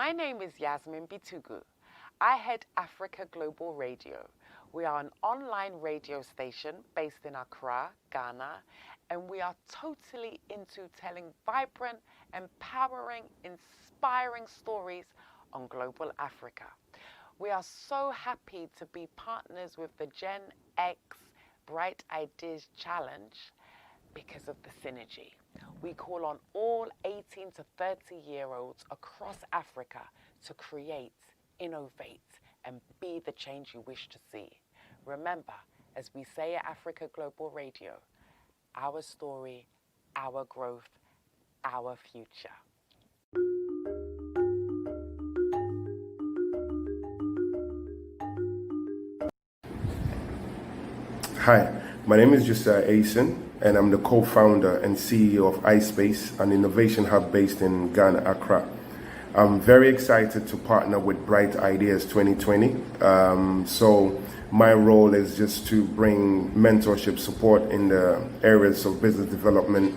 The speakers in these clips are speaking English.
My name is Yasmin Bitugu. I head Africa Global Radio. We are an online radio station based in Accra, Ghana, and we are totally into telling vibrant, empowering, inspiring stories on global Africa. We are so happy to be partners with the Gen X Bright Ideas Challenge because of the synergy. We call on all 18 to 30-year-olds across Africa to create, innovate, and be the change you wish to see. Remember, as we say at Africa Global Radio, our story, our growth, our future. Hi, my name is Josiah Asen, and I'm the co-founder and CEO of iSpace, an innovation hub based in Ghana, Accra. I'm very excited to partner with Bright Ideas 2020. So my role is just to bring mentorship support in the areas of business development,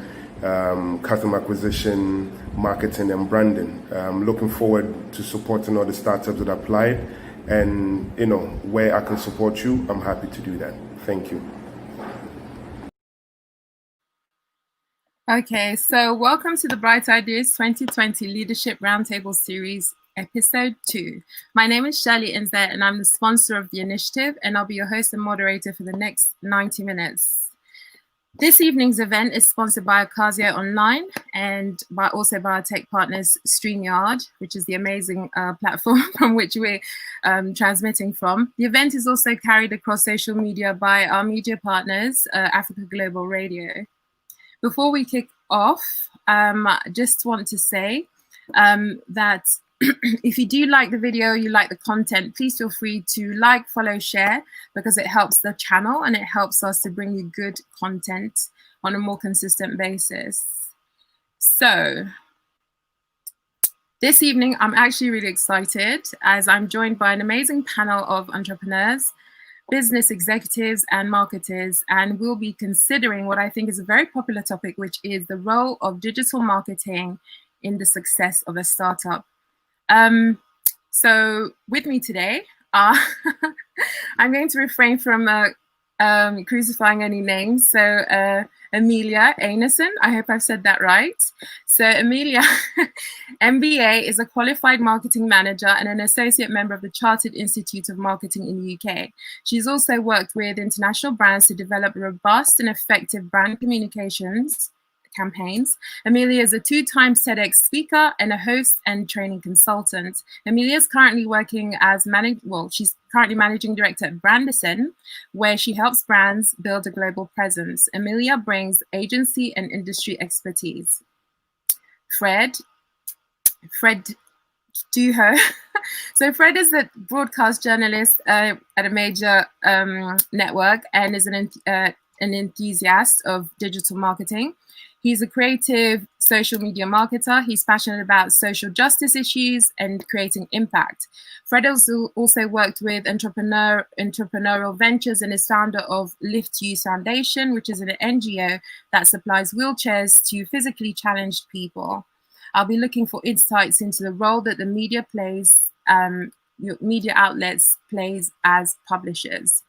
customer acquisition, marketing, and branding. I'm looking forward to supporting all the startups that applied, and where I can support you, I'm happy to do that. Thank you. Okay, so welcome to the Bright Ideas 2020 Leadership Roundtable Series, Episode 2. My name is Shirley Inze, and I'm the sponsor of the initiative, and I'll be your host and moderator for the next 90 minutes. This evening's event is sponsored by Ocasio Online and also by our tech partners StreamYard, which is the amazing platform from which we're transmitting from. The event is also carried across social media by our media partners, Africa Global Radio. Before we kick off, I just want to say that if you do like the video, you like the content, please feel free to like, follow, share, because it helps the channel and it helps us to bring you good content on a more consistent basis. So this evening, I'm actually really excited as I'm joined by an amazing panel of entrepreneurs, business executives, and marketers, and we'll be considering what I think is a very popular topic, which is the role of digital marketing in the success of a startup. So with me today, I'm going to refrain from crucifying any names. So Amelia Einarson, I hope I've said that right. So Amelia, MBA, is a qualified marketing manager and an associate member of the Chartered Institute of Marketing in the UK. She's also worked with international brands to develop robust and effective brand communications campaigns. Amelia is a two-time TEDx speaker and a host and training consultant. Amelia is currently working as she's currently managing director at Brandison, where she helps brands build a global presence. Amelia brings agency and industry expertise. Fred Duho. So Fred is a broadcast journalist at a major network and is an enthusiast of digital marketing. He's a creative social media marketer. He's passionate about social justice issues and creating impact. Fred also worked with entrepreneurial ventures and is founder of Lift Youth Foundation, which is an NGO that supplies wheelchairs to physically challenged people. I'll be looking for insights into the role that the media media outlets plays as publishers.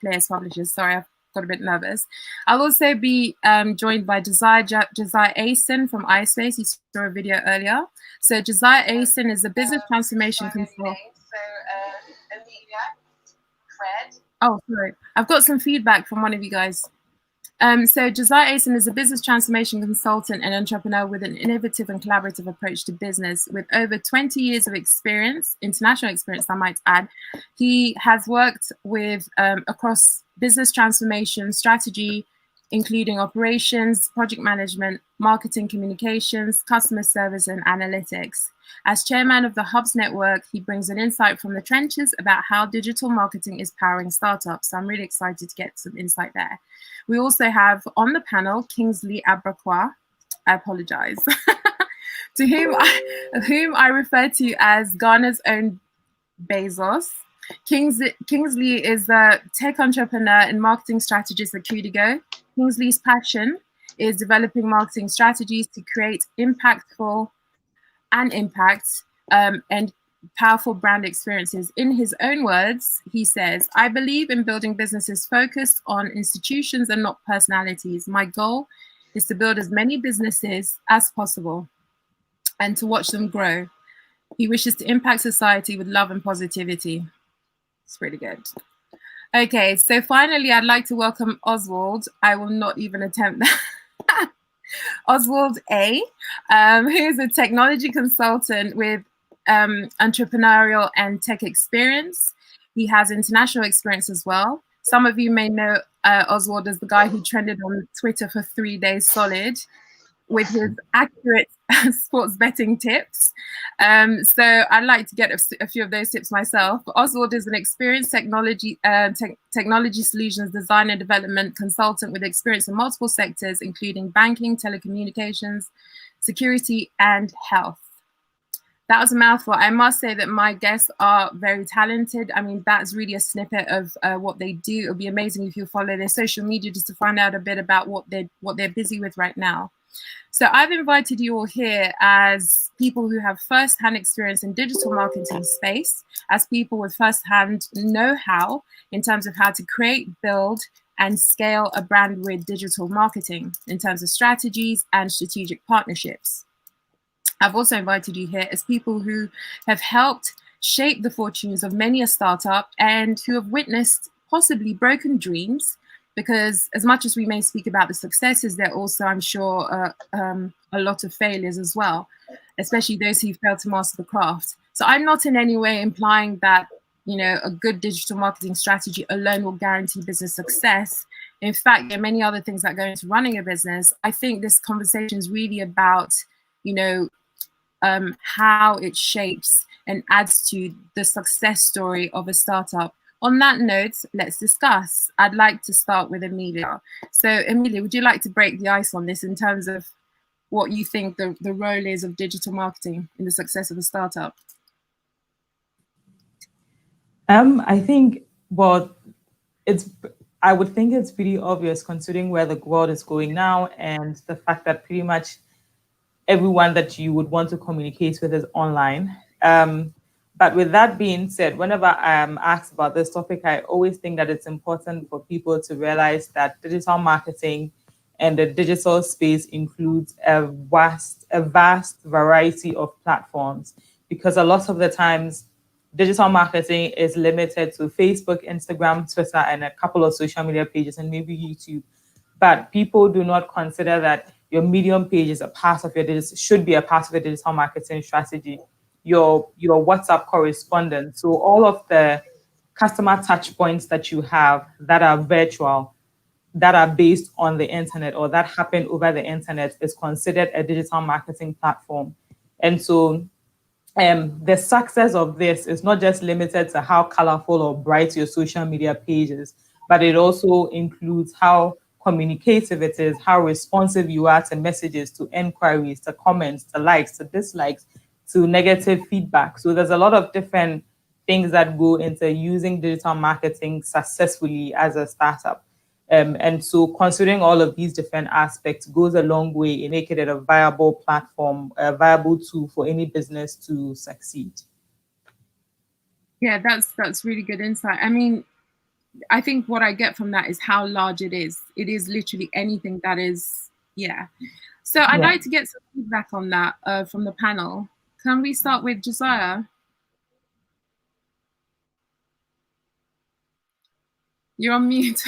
Sorry, I've got a bit nervous. I'll also be joined by Josiah Asen from iSpace. You saw a video earlier. So Josiah Asen is a business transformation consultant. Oh, sorry. I've got some feedback from one of you guys. So Josiah Asen is a business transformation consultant and entrepreneur with an innovative and collaborative approach to business. With over 20 years of experience, international experience, I might add, he has worked with across business transformation strategy, including operations, project management, marketing communications, customer service, and analytics. As chairman of the Hubs Network, he brings an insight from the trenches about how digital marketing is powering startups. So I'm really excited to get some insight there. We also have on the panel Kingsley Abraqua, I apologize, to whom I refer to as Ghana's own Bezos. Kingsley is a tech entrepreneur and marketing strategist at Kudigo. Kingsley's passion is developing marketing strategies to create impactful and impact and powerful brand experiences. In his own words, he says, "I believe in building businesses focused on institutions and not personalities. My goal is to build as many businesses as possible and to watch them grow. He wishes to impact society with love and positivity." It's pretty good. Okay, so finally, I'd like to welcome Oswald. I will not even attempt that. Oswald A, who is a technology consultant with entrepreneurial and tech experience. He has international experience as well. Some of you may know Oswald as the guy who trended on Twitter for 3 days solid with his accurate sports betting tips. So I'd like to get a few of those tips myself. But Oswald is an experienced technology solutions design and development consultant with experience in multiple sectors, including banking, telecommunications, security, and health. That was a mouthful. I must say that my guests are very talented. I mean, that's really a snippet of what they do. It would be amazing if you follow their social media just to find out a bit about what they're busy with right now. So I've invited you all here as people who have first-hand experience in digital marketing space, as people with first-hand know-how in terms of how to create, build, and scale a brand with digital marketing in terms of strategies and strategic partnerships. I've also invited you here as people who have helped shape the fortunes of many a startup and who have witnessed possibly broken dreams, because as much as we may speak about the successes, there are also, I'm sure, a lot of failures as well, especially those who failed to master the craft. So I'm not in any way implying that, you know, a good digital marketing strategy alone will guarantee business success. In fact, there are many other things that go into running a business. I think this conversation is really about, you know, how it shapes and adds to the success story of a startup. On that note, let's discuss. I'd like to start with Emilia. So Emilia, would you like to break the ice on this in terms of what you think the role is of digital marketing in the success of a startup? I think, well, I would think it's pretty obvious considering where the world is going now and the fact that pretty much everyone that you would want to communicate with is online. But with that being said, whenever I am asked about this topic, I always think that it's important for people to realize that digital marketing and the digital space includes a vast variety of platforms, because a lot of the times digital marketing is limited to Facebook, Instagram, Twitter, and a couple of social media pages and maybe YouTube. But people do not consider that your Medium page is a part of your should be a part of your digital marketing strategy. Your WhatsApp correspondence. So all of the customer touch points that you have that are virtual, that are based on the internet or that happen over the internet is considered a digital marketing platform. And so the success of this is not just limited to how colorful or bright your social media page is, but it also includes how communicative it is, how responsive you are to messages, to inquiries, to comments, to likes, to dislikes, to negative feedback. So there's a lot of different things that go into using digital marketing successfully as a startup. And so considering all of these different aspects goes a long way in making it a viable platform, a viable tool for any business to succeed. Yeah, that's really good insight. I mean, I think what I get from that is how large it is. It is literally anything that is, yeah. So I'd like to get some feedback on that from the panel. Can we start with Josiah? You're on mute.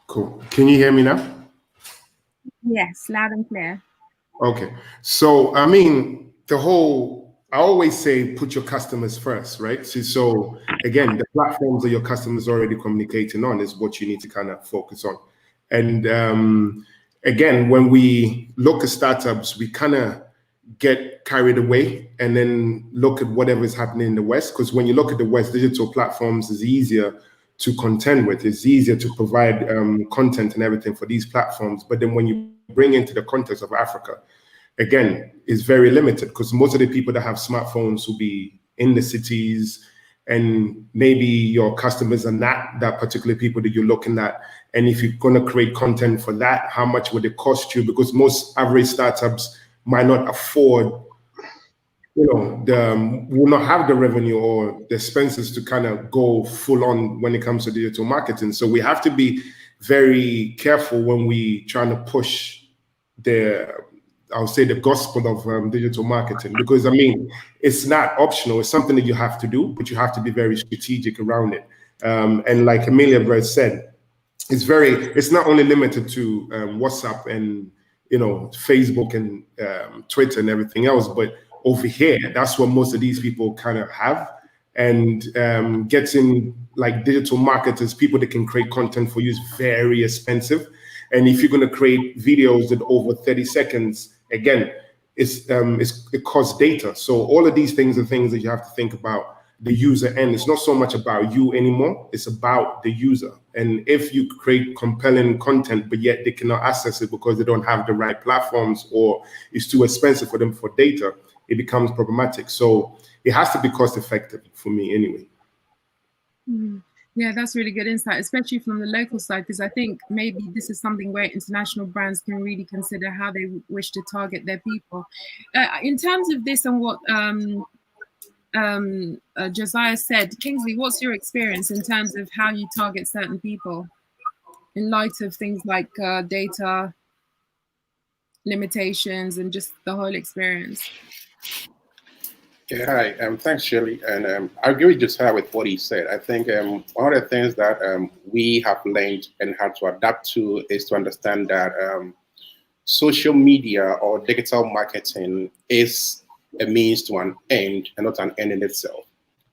Cool. Can you hear me now? Yes, loud and clear. Okay. So, I mean, I always say, put your customers first, right? So again, the platforms that your customers are already communicating on is what you need to kind of focus on. And again, when we look at startups, we kind of get carried away and then look at whatever is happening in the West. Because when you look at the West, digital platforms is easier to contend with. It's easier to provide content and everything for these platforms. But then when you bring into the context of Africa, again, is very limited, because most of the people that have smartphones will be in the cities, and maybe your customers are not that particular people that you're looking at. And if you're going to create content for that, how much would it cost you? Because most average startups might not afford will not have the revenue or the expenses to kind of go full on when it comes to digital marketing. So we have to be very careful when we trying to push I'll say the gospel of digital marketing, because I mean, it's not optional. It's something that you have to do, but you have to be very strategic around it. And like Amelia Brett said, it's not only limited to WhatsApp and Facebook and Twitter and everything else, but over here, that's what most of these people kind of have. And getting like digital marketers, people that can create content for you, is very expensive. And if you're going to create videos that over 30 seconds, again, it costs data. So all of these things are things that you have to think about the user end. It's not so much about you anymore. It's about the user. And if you create compelling content, but yet they cannot access it because they don't have the right platforms or it's too expensive for them for data, it becomes problematic. So it has to be cost effective for me anyway. Mm-hmm. Yeah, that's really good insight, especially from the local side, because I think maybe this is something where international brands can really consider how they wish to target their people. In terms of this and what Josiah said, Kingsley, what's your experience in terms of how you target certain people in light of things like data limitations and just the whole experience? Yeah, hi. Thanks, Shirley. And I agree with Josiah with what he said. I think one of the things that we have learned and had to adapt to is to understand that social media or digital marketing is a means to an end and not an end in itself.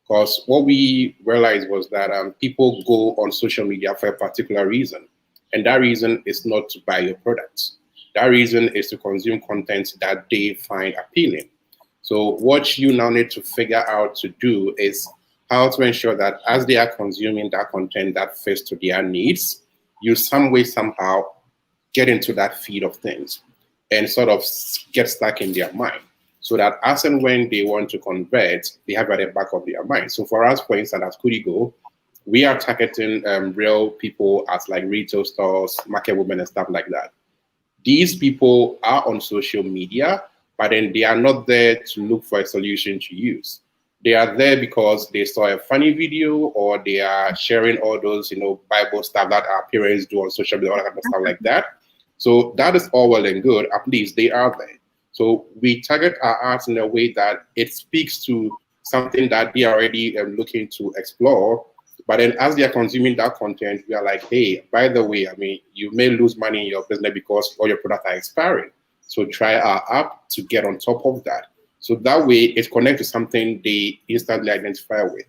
Because what we realized was that people go on social media for a particular reason. And that reason is not to buy your products. That reason is to consume content that they find appealing. So what you now need to figure out to do is how to ensure that as they are consuming that content that fits to their needs, you some way, somehow get into that feed of things and sort of get stuck in their mind so that as and when they want to convert, they have at the back of their mind. So for us, for instance, at Kudigo, we are targeting real people as like retail stores, market women and stuff like that. These people are on social media, but then they are not there to look for a solution to use. They are there because they saw a funny video or they are sharing all those, Bible stuff that our parents do on social media, all that kind of stuff like that. So that is all well and good. At least they are there. So we target our ads in a way that it speaks to something that they are already looking to explore. But then as they are consuming that content, we are like, hey, by the way, I mean, you may lose money in your business because all your products are expiring. So try our app to get on top of that. So that way it connects to something they instantly identify with.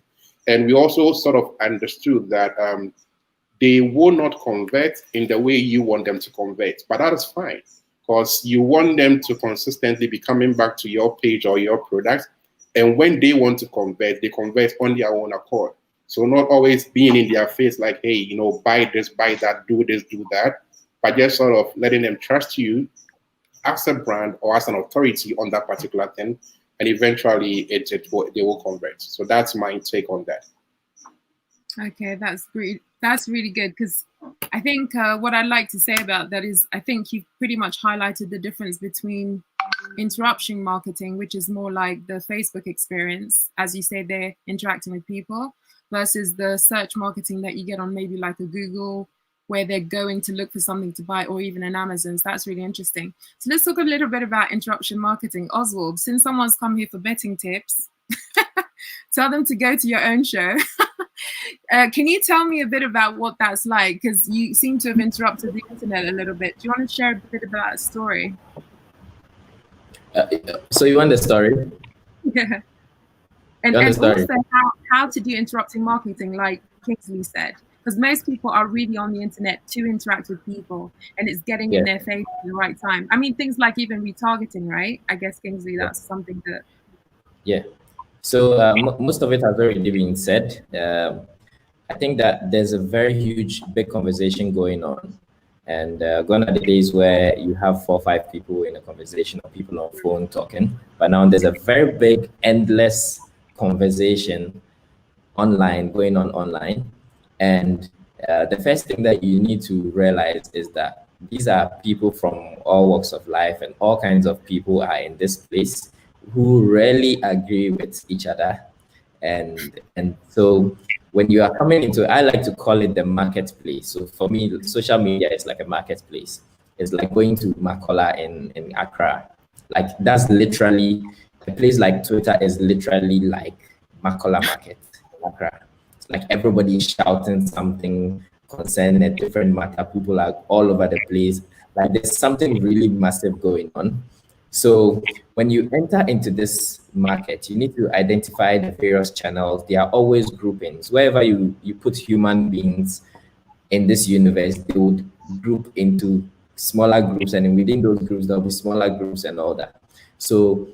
And we also sort of understood that they will not convert in the way you want them to convert, but that is fine because you want them to consistently be coming back to your page or your product. And when they want to convert, they convert on their own accord. So not always being in their face like, hey, buy this, buy that, do this, do that, but just sort of letting them trust you as a brand or as an authority on that particular thing, and eventually they will convert. So that's my take on that. Okay, that's great. That's really good because I think what I'd like to say about that is I think you've pretty much highlighted the difference between interruption marketing, which is more like the Facebook experience, as you say, they're interacting with people, versus the search marketing that you get on maybe like a Google, where they're going to look for something to buy, or even an Amazon. So that's really interesting. So let's talk a little bit about interruption marketing. Oswald, since someone's come here for betting tips, tell them to go to your own show. Can you tell me a bit about what that's like? Because you seem to have interrupted the internet a little bit. Do you want to share a bit about that story? So you want the story? Yeah. And also how to do interrupting marketing, like Kingsley said. Because most people are really on the internet to interact with people, and it's getting in their face at the right time. I mean, things like even retargeting, right? I guess, Kingsley, that's something that... Yeah. So most of it has already been said. I think that there's a very huge, big conversation going on. And gone are the days where you have 4 or 5 people in a conversation or people on phone talking. But now there's a very big, endless conversation going on online. And the first thing that you need to realize is that these are people from all walks of life, and all kinds of people are in this place who rarely agree with each other. And so when you are coming into, I like to call it the marketplace. So for me, social media is like a marketplace. It's like going to Makola in Accra. Like that's literally a place like Twitter is literally like Makola Market in Accra. It's like everybody is shouting something concerning a different matter. People are all over the place. Like there's something really massive going on. So when you enter into this market, you need to identify the various channels. There are always groupings. Wherever you put human beings in this universe, they would group into smaller groups, and within those groups, there'll be smaller groups and all that. So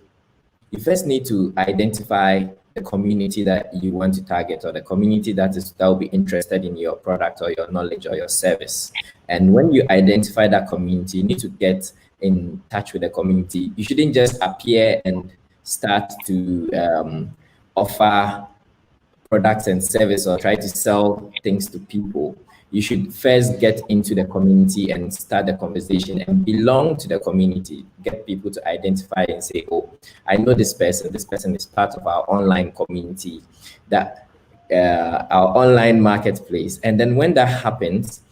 you first need to identify the community that you want to target, or the community that will be interested in your product or your knowledge or your service. And when you identify that community, you need to get in touch with the community. You shouldn't just appear and start to offer products and service or try to sell things to people. You should first get into the community and start the conversation and belong to the community. Get people to identify and say, oh, I know this person. This person is part of our online community, that our online marketplace. And then when that happens,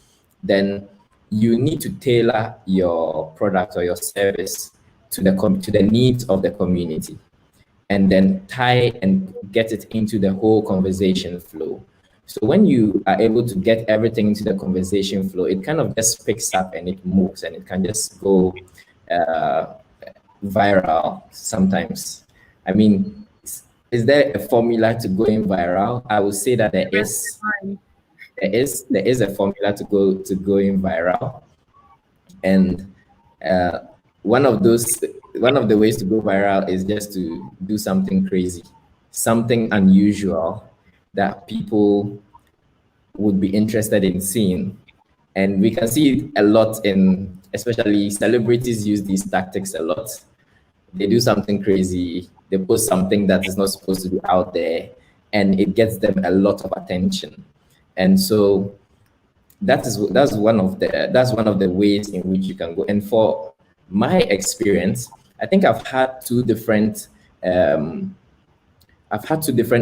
then you need to tailor your product or your service to the needs of the community, and then tie and get it into the whole conversation flow. So when you are able to get everything into the conversation flow, it kind of just picks up and it moves, and it can just go viral sometimes. I mean, is there a formula to going viral? I would say that there is a formula to going viral, and one of the ways to go viral is just to do something crazy, something unusual that people would be interested in seeing. And we can see it a lot in, especially celebrities use these tactics a lot. They do something crazy, they post something that is not supposed to be out there, and it gets them a lot of attention. And so that's one of the ways in which you can go. And for my experience, I think I've had two different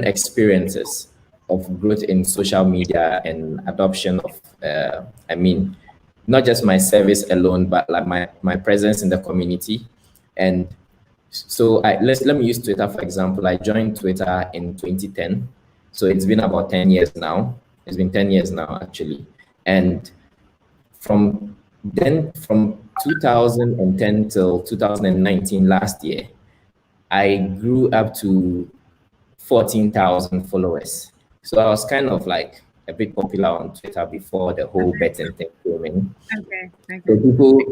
experiences of growth in social media and adoption of I mean, not just my service alone, but like my presence in the community. And so let me use Twitter for example. I joined Twitter in 2010, so it's been about 10 years now. It's been 10 years now actually. And from 2010 till 2019, last year, I grew up to 14,000 followers. So I was kind of like a bit popular on Twitter before the whole betting thing came in. Okay. So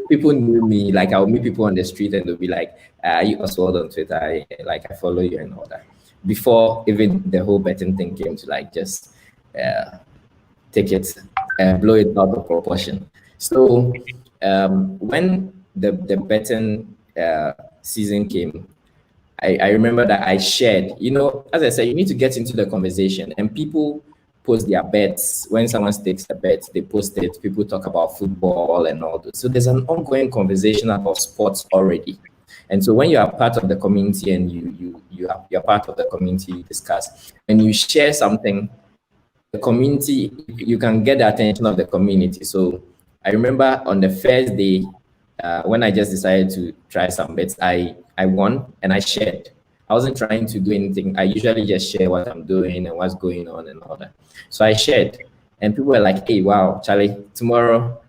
people knew me. Like I would meet people on the street and they'll be like, "Are you Oswald on Twitter? Like I follow you and all that." Before even the whole betting thing came to like just take it and blow it out of proportion. So when the betting season came, I remember that I shared, as I said, you need to get into the conversation, and people post their bets. When someone stakes a bet, they post it. People talk about football and all that. So there's an ongoing conversation about sports already. And so when you are part of the community and you're part of the community, you discuss. When you share something, the community, you can get the attention of the community. So I remember on the first day, when I just decided to try some bets, I won and I shared. I wasn't trying to do anything. I usually just share what I'm doing and what's going on and all that. So I shared, and people were like, "Hey, wow, Charlie, tomorrow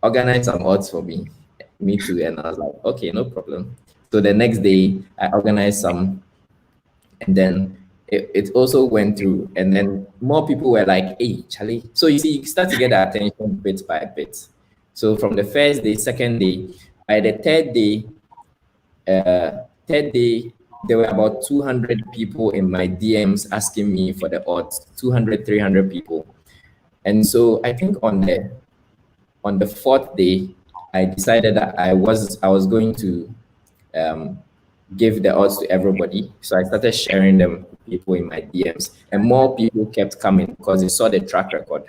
organize some odds for me." Me too. And I was like, "Okay, no problem." So the next day I organized some, and then it also went through, and then more people were like, "Hey, Charlie." So you see, you start to get the attention bit by bit. So from the first day, second day, by the third day, there were about 200 people in my DMs asking me for the odds, 200, 300 people. And so I think on the fourth day, I decided that I was going to give the odds to everybody. So I started sharing them with people in my DMs, and more people kept coming because they saw the track record.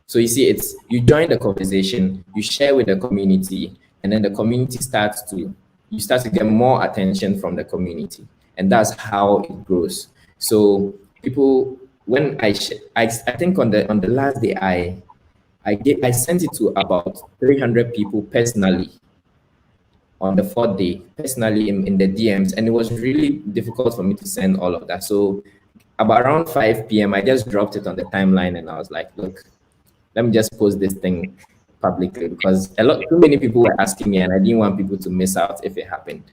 So you see, you join the conversation, you share with the community, and then the community starts to you start to get more attention from the community, and that's how it grows. So people, when I think on the last day I sent it to about 300 people personally on the fourth day, personally in the DMs, and it was really difficult for me to send all of that. So about around 5 p.m., I just dropped it on the timeline, and I was like, look, let me just post this thing publicly, because too many people were asking me, and I didn't want people to miss out if it happened.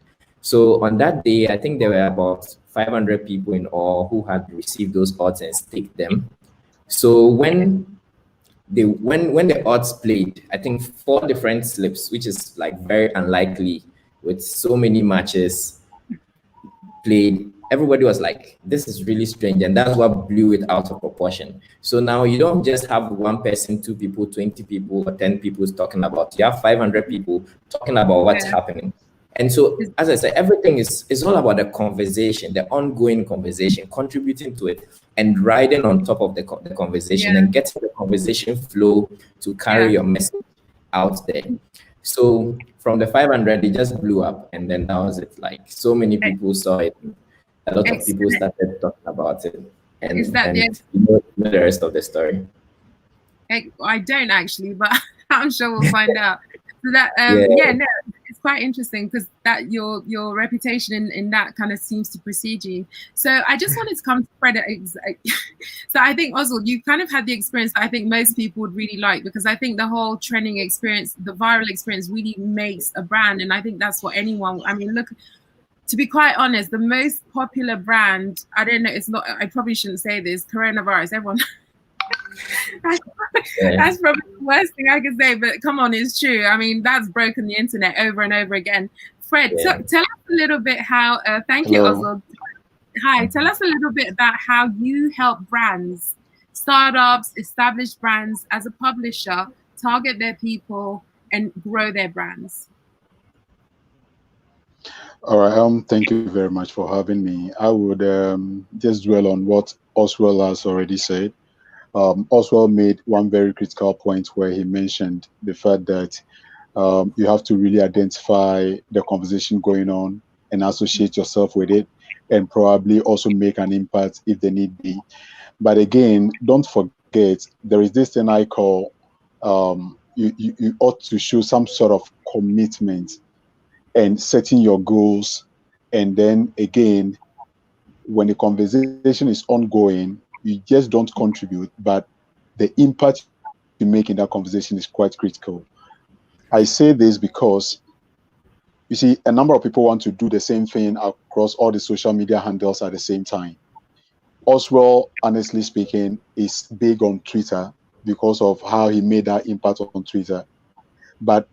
So on that day, I think there were about 500 people in all who had received those odds and staked them. So when the odds played, I think 4 different slips, which is like very unlikely with so many matches played, everybody was like, this is really strange, and that's what blew it out of proportion. So now you don't just have one person, 2 people, 20 people, or 10 people talking about it. You have 500 people talking about what's happening. And so, as I said, everything is all about the conversation, the ongoing conversation, contributing to it, and riding on top of the conversation, and getting the conversation flow to carry your message out there. So from the 500, it just blew up, and then that was it. Like, so many people saw it. A lot of people started talking about it, and you know the rest of the story. I don't actually, but I'm sure we'll find out. So that it's quite interesting, because that your reputation in that kind of seems to precede you. So I just wanted to come to Fred. So I think, Oswald, you kind of had the experience that I think most people would really like, because I think the whole trending experience, the viral experience, really makes a brand, and I think that's what anyone. I mean, look. To be quite honest, the most popular brand, I don't know, it's not, I probably shouldn't say this, coronavirus, everyone. That's probably the worst thing I could say, but come on, it's true. I mean, that's broken the internet over and over again. Fred, tell us a little bit how, thank you, Oswald. Hi, tell us a little bit about how you help brands, startups, established brands as a publisher, target their people and grow their brands. All right. Thank you very much for having me. I would just dwell on what Oswald has already said. Oswald made one very critical point where he mentioned the fact that you have to really identify the conversation going on and associate yourself with it, and probably also make an impact if the need be. But again, don't forget, there is this thing I call you ought to show some sort of commitment and setting your goals. And then again, when the conversation is ongoing, you just don't contribute, but the impact you make in that conversation is quite critical. I say this because, you see, a number of people want to do the same thing across all the social media handles at the same time. Oswald, honestly speaking, is big on Twitter because of how he made that impact on Twitter. But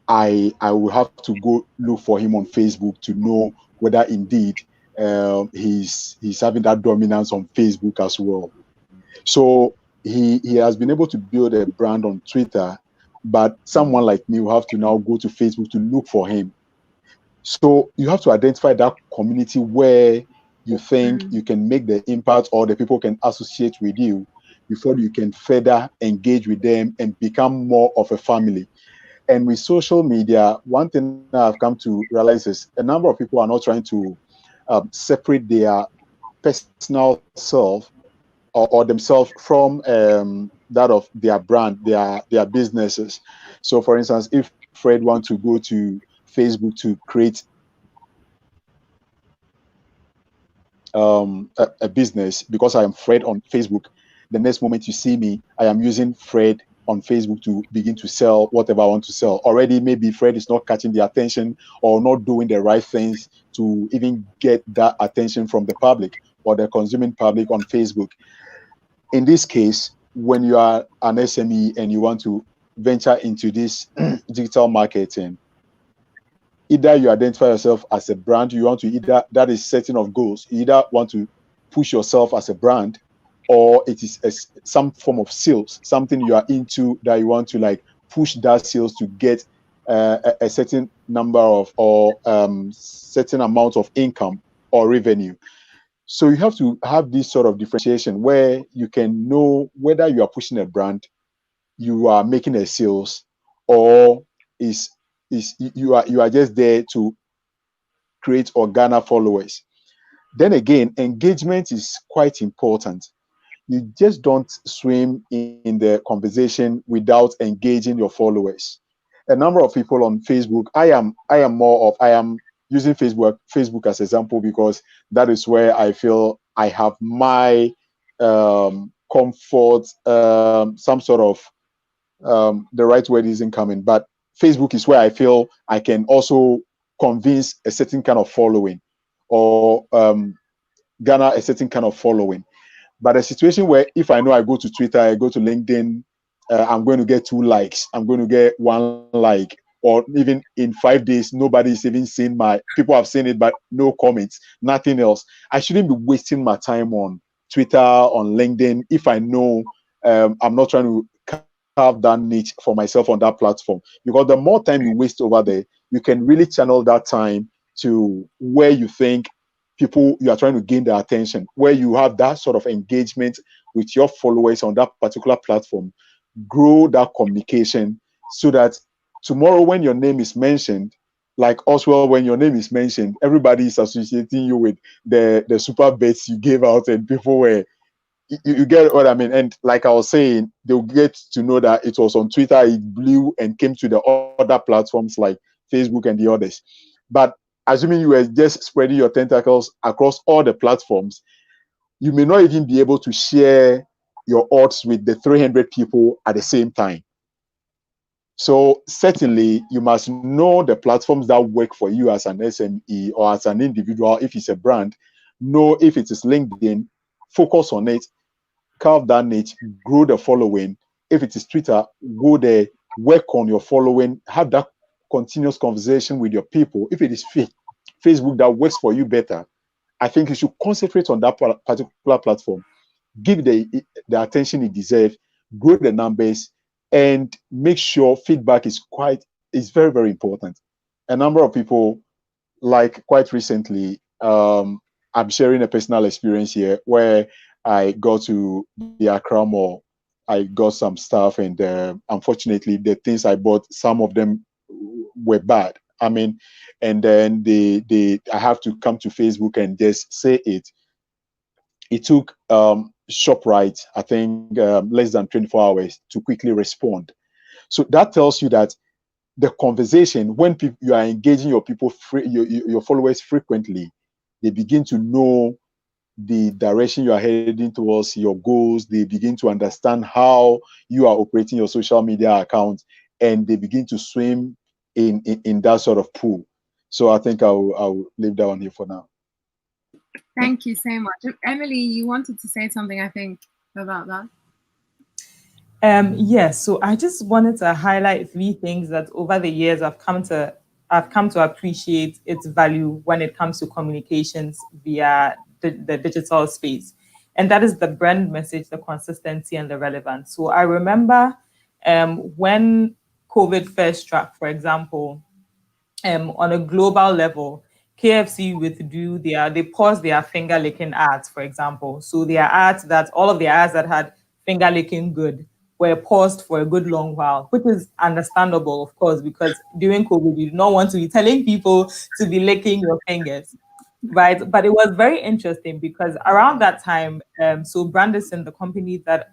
I will have to go look for him on Facebook to know whether indeed he's having that dominance on Facebook as well. So he has been able to build a brand on Twitter, but someone like me will have to now go to Facebook to look for him. So you have to identify that community where you think you can make the impact, or the people can associate with you, before you can further engage with them and become more of a family. And with social media, one thing I've come to realize is a number of people are not trying to separate their personal self or themselves from that of their brand, their businesses. So, for instance, if Fred wants to go to Facebook to create a business, because I am Fred on Facebook, the next moment you see me, I am using Fred on Facebook to begin to sell whatever I want to sell. Already, maybe Fred is not catching the attention or not doing the right things to even get that attention from the public or the consuming public on Facebook. In this case, when you are an SME and you want to venture into this digital marketing, either you identify yourself as a brand, you want to either, that is setting of goals, you either want to push yourself as a brand, or it is some form of sales, something you are into that you want to like push that sales to get a certain number of or certain amount of income or revenue. So you have to have this sort of differentiation where you can know whether you are pushing a brand, you are making a sales, or you are just there to create or garner followers. Then again, engagement is quite important. You just don't swim in the conversation without engaging your followers. A number of people on Facebook, I am using Facebook as example because that is where I feel I have my comfort, some sort of the right word isn't coming, but Facebook is where I feel I can also convince a certain kind of following or garner a certain kind of following. But a situation where if I know I go to Twitter, I go to LinkedIn, I'm going to get 2 likes, I'm going to get 1 like, or even in 5 days, nobody's even seen people have seen it, but no comments, nothing else. I shouldn't be wasting my time on Twitter, on LinkedIn, if I know I'm not trying to carve that niche for myself on that platform. Because the more time you waste over there, you can really channel that time to where you think you are trying to gain their attention, where you have that sort of engagement with your followers on that particular platform. Grow that communication so that tomorrow when your name is mentioned, like Oswald, when your name is mentioned, everybody is associating you with the super bets you gave out, and people were, you get what I mean. And like I was saying, they'll get to know that it was on Twitter, it blew and came to the other platforms like Facebook and the others. But assuming you were just spreading your tentacles across all the platforms, you may not even be able to share your odds with the 300 people at the same time. So certainly you must know the platforms that work for you as an SME or as an individual. If it's a brand, know if it is LinkedIn, focus on it, carve that niche, grow the following. If it is Twitter, go there, work on your following, have that continuous conversation with your people. If it is Facebook that works for you better, I think you should concentrate on that particular platform, give the attention it deserves, grow the numbers, and make sure feedback is very, very important. A number of people, like quite recently, I'm sharing a personal experience here where I got to the Accra Mall. I got some stuff, and unfortunately, the things I bought, some of them were bad. I mean, and then I have to come to Facebook and just say it. It took ShopRite, I think, less than 24 hours to quickly respond. So that tells you that the conversation, when you are engaging your people, your followers frequently, they begin to know the direction you are heading towards, your goals. They begin to understand how you are operating your social media account, and they begin to swim in that sort of pool. So I think I'll leave that one here for now. Thank you so much. Emily, you wanted to say something, I think, about that. Yes, so I just wanted to highlight 3 things that over the years I've come to appreciate its value when it comes to communications via the digital space. And that is the brand message, the consistency, and the relevance. So I remember when COVID first struck, for example, on a global level, KFC they paused their finger licking ads, for example. So all of their ads that had finger licking good were paused for a good long while, which is understandable, of course, because during COVID, you do not want to be telling people to be licking your fingers, right? But it was very interesting because around that time, so Brandison, the company that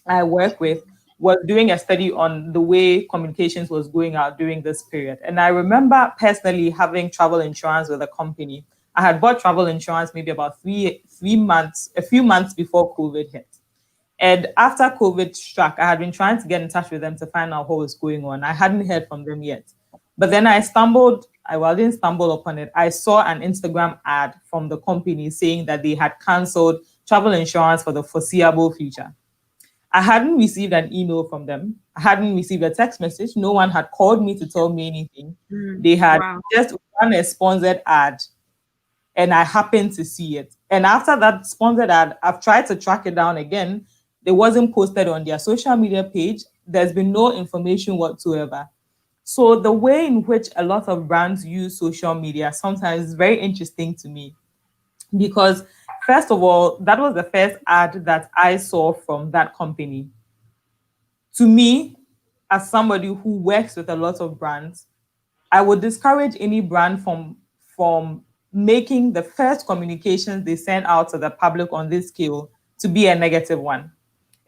I work with, was doing a study on the way communications was going out during this period. And I remember personally having travel insurance with a company. I had bought travel insurance maybe about a few months before COVID hit. And after COVID struck, I had been trying to get in touch with them to find out what was going on. I hadn't heard from them yet. But then I didn't stumble upon it. I saw an Instagram ad from the company saying that they had canceled travel insurance for the foreseeable future. I hadn't received an email from them. I hadn't received a text message. No one had called me to tell me anything. They had just run a sponsored ad, and I happened to see it. And after that sponsored ad, I've tried to track it down again. It wasn't posted on their social media page. There's been no information whatsoever. So the way in which a lot of brands use social media sometimes is very interesting to me, because first of all, that was the first ad that I saw from that company. To me, as somebody who works with a lot of brands, I would discourage any brand from from making the first communications they send out to the public on this scale to be a negative one.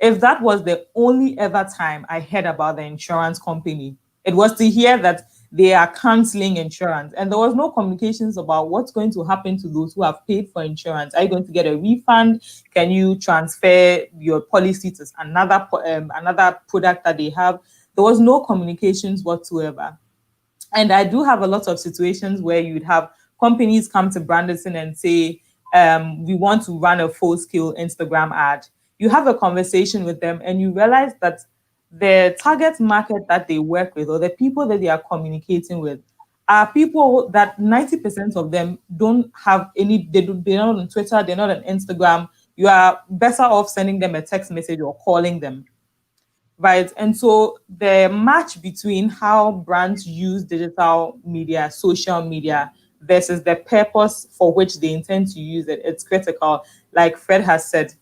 If that was the only ever time I heard about the insurance company, it was to hear that they are canceling insurance. And there was no communications about what's going to happen to those who have paid for insurance. Are you going to get a refund? Can you transfer your policy to another product that they have? There was no communications whatsoever. And I do have a lot of situations where you'd have companies come to Brandon and say, we want to run a full-scale Instagram ad. You have a conversation with them and you realize that the target market that they work with or the people that they are communicating with are people that 90% of them don't have any, they're not on Twitter, they're not on Instagram. You are better off sending them a text message or calling them. Right. And so the match between how brands use digital media, social media, versus the purpose for which they intend to use it, it's critical. Like Fred has said,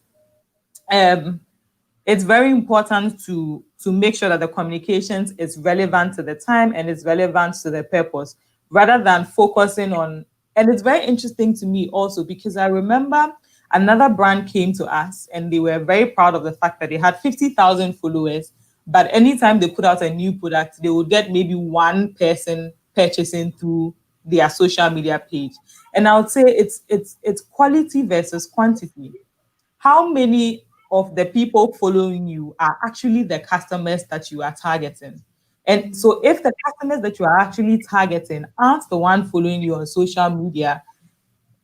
it's very important to make sure that the communications is relevant to the time and is relevant to the purpose, rather than focusing on, and it's very interesting to me also, because I remember another brand came to us and they were very proud of the fact that they had 50,000 followers, but anytime they put out a new product, they would get maybe one person purchasing through their social media page. And I would say it's quality versus quantity. How many of the people following you are actually the customers that you are targeting? And so if the customers that you are actually targeting aren't the one following you on social media,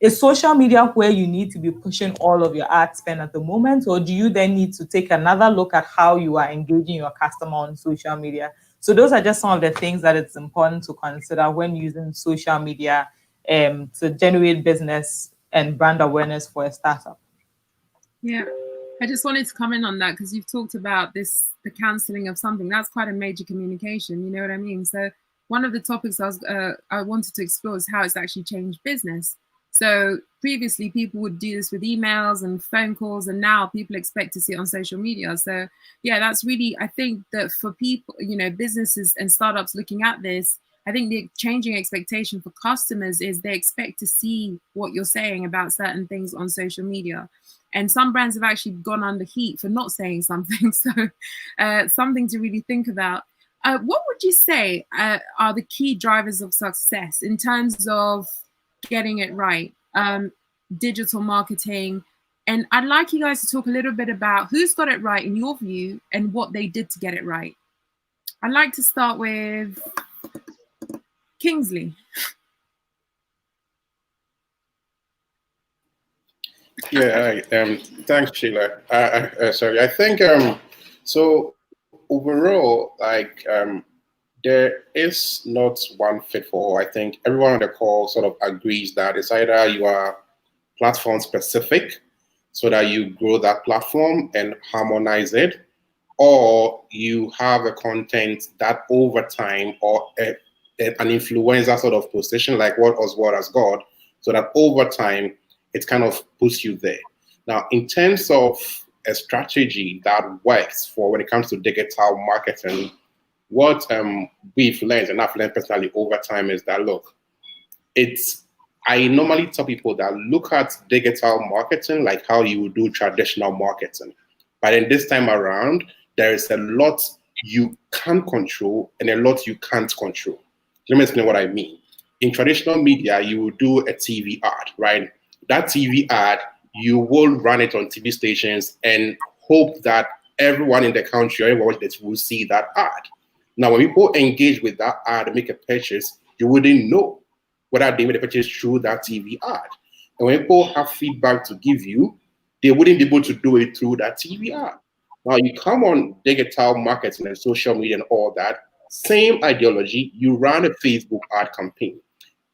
is social media where you need to be pushing all of your ad spend at the moment? Or do you then need to take another look at how you are engaging your customer on social media? So those are just some of the things that it's important to consider when using social media to generate business and brand awareness for a startup. Yeah, I just wanted to comment on that because you've talked about the cancelling of something. That's quite a major communication, you know what I mean? So one of the topics I wanted to explore is how it's actually changed business. So previously people would do this with emails and phone calls, and now people expect to see it on social media. So yeah, that's really, I think that for people, you know, businesses and startups looking at this, I think the changing expectation for customers is they expect to see what you're saying about certain things on social media. And some brands have actually gone under heat for not saying something. So something to really think about. What would you say are the key drivers of success in terms of getting it right, digital marketing? And I'd like you guys to talk a little bit about who's got it right in your view and what they did to get it right. I'd like to start with Kingsley. Yeah, thanks, Sheila. Sorry, I think so. Overall, like there is not one fit for all. I think everyone on the call sort of agrees that it's either you are platform specific, so that you grow that platform and harmonize it, or you have a content that over time, or an influencer sort of position like what Oswald has got, so that over time it kind of puts you there. Now, in terms of a strategy that works for when it comes to digital marketing, what we've learned, and I've learned personally over time, is that, look, I normally tell people that look at digital marketing like how you would do traditional marketing. But in this time around, there is a lot you can control and a lot you can't control. Let me explain what I mean. In traditional media, you will do a TV ad, right? That TV ad, you will run it on TV stations and hope that everyone in the country, everyone that will see that ad. Now, when people engage with that ad and make a purchase, you wouldn't know whether they made a purchase through that TV ad. And when people have feedback to give you, they wouldn't be able to do it through that TV ad. Now, you come on digital marketing and social media and all that, same ideology, you run a Facebook ad campaign.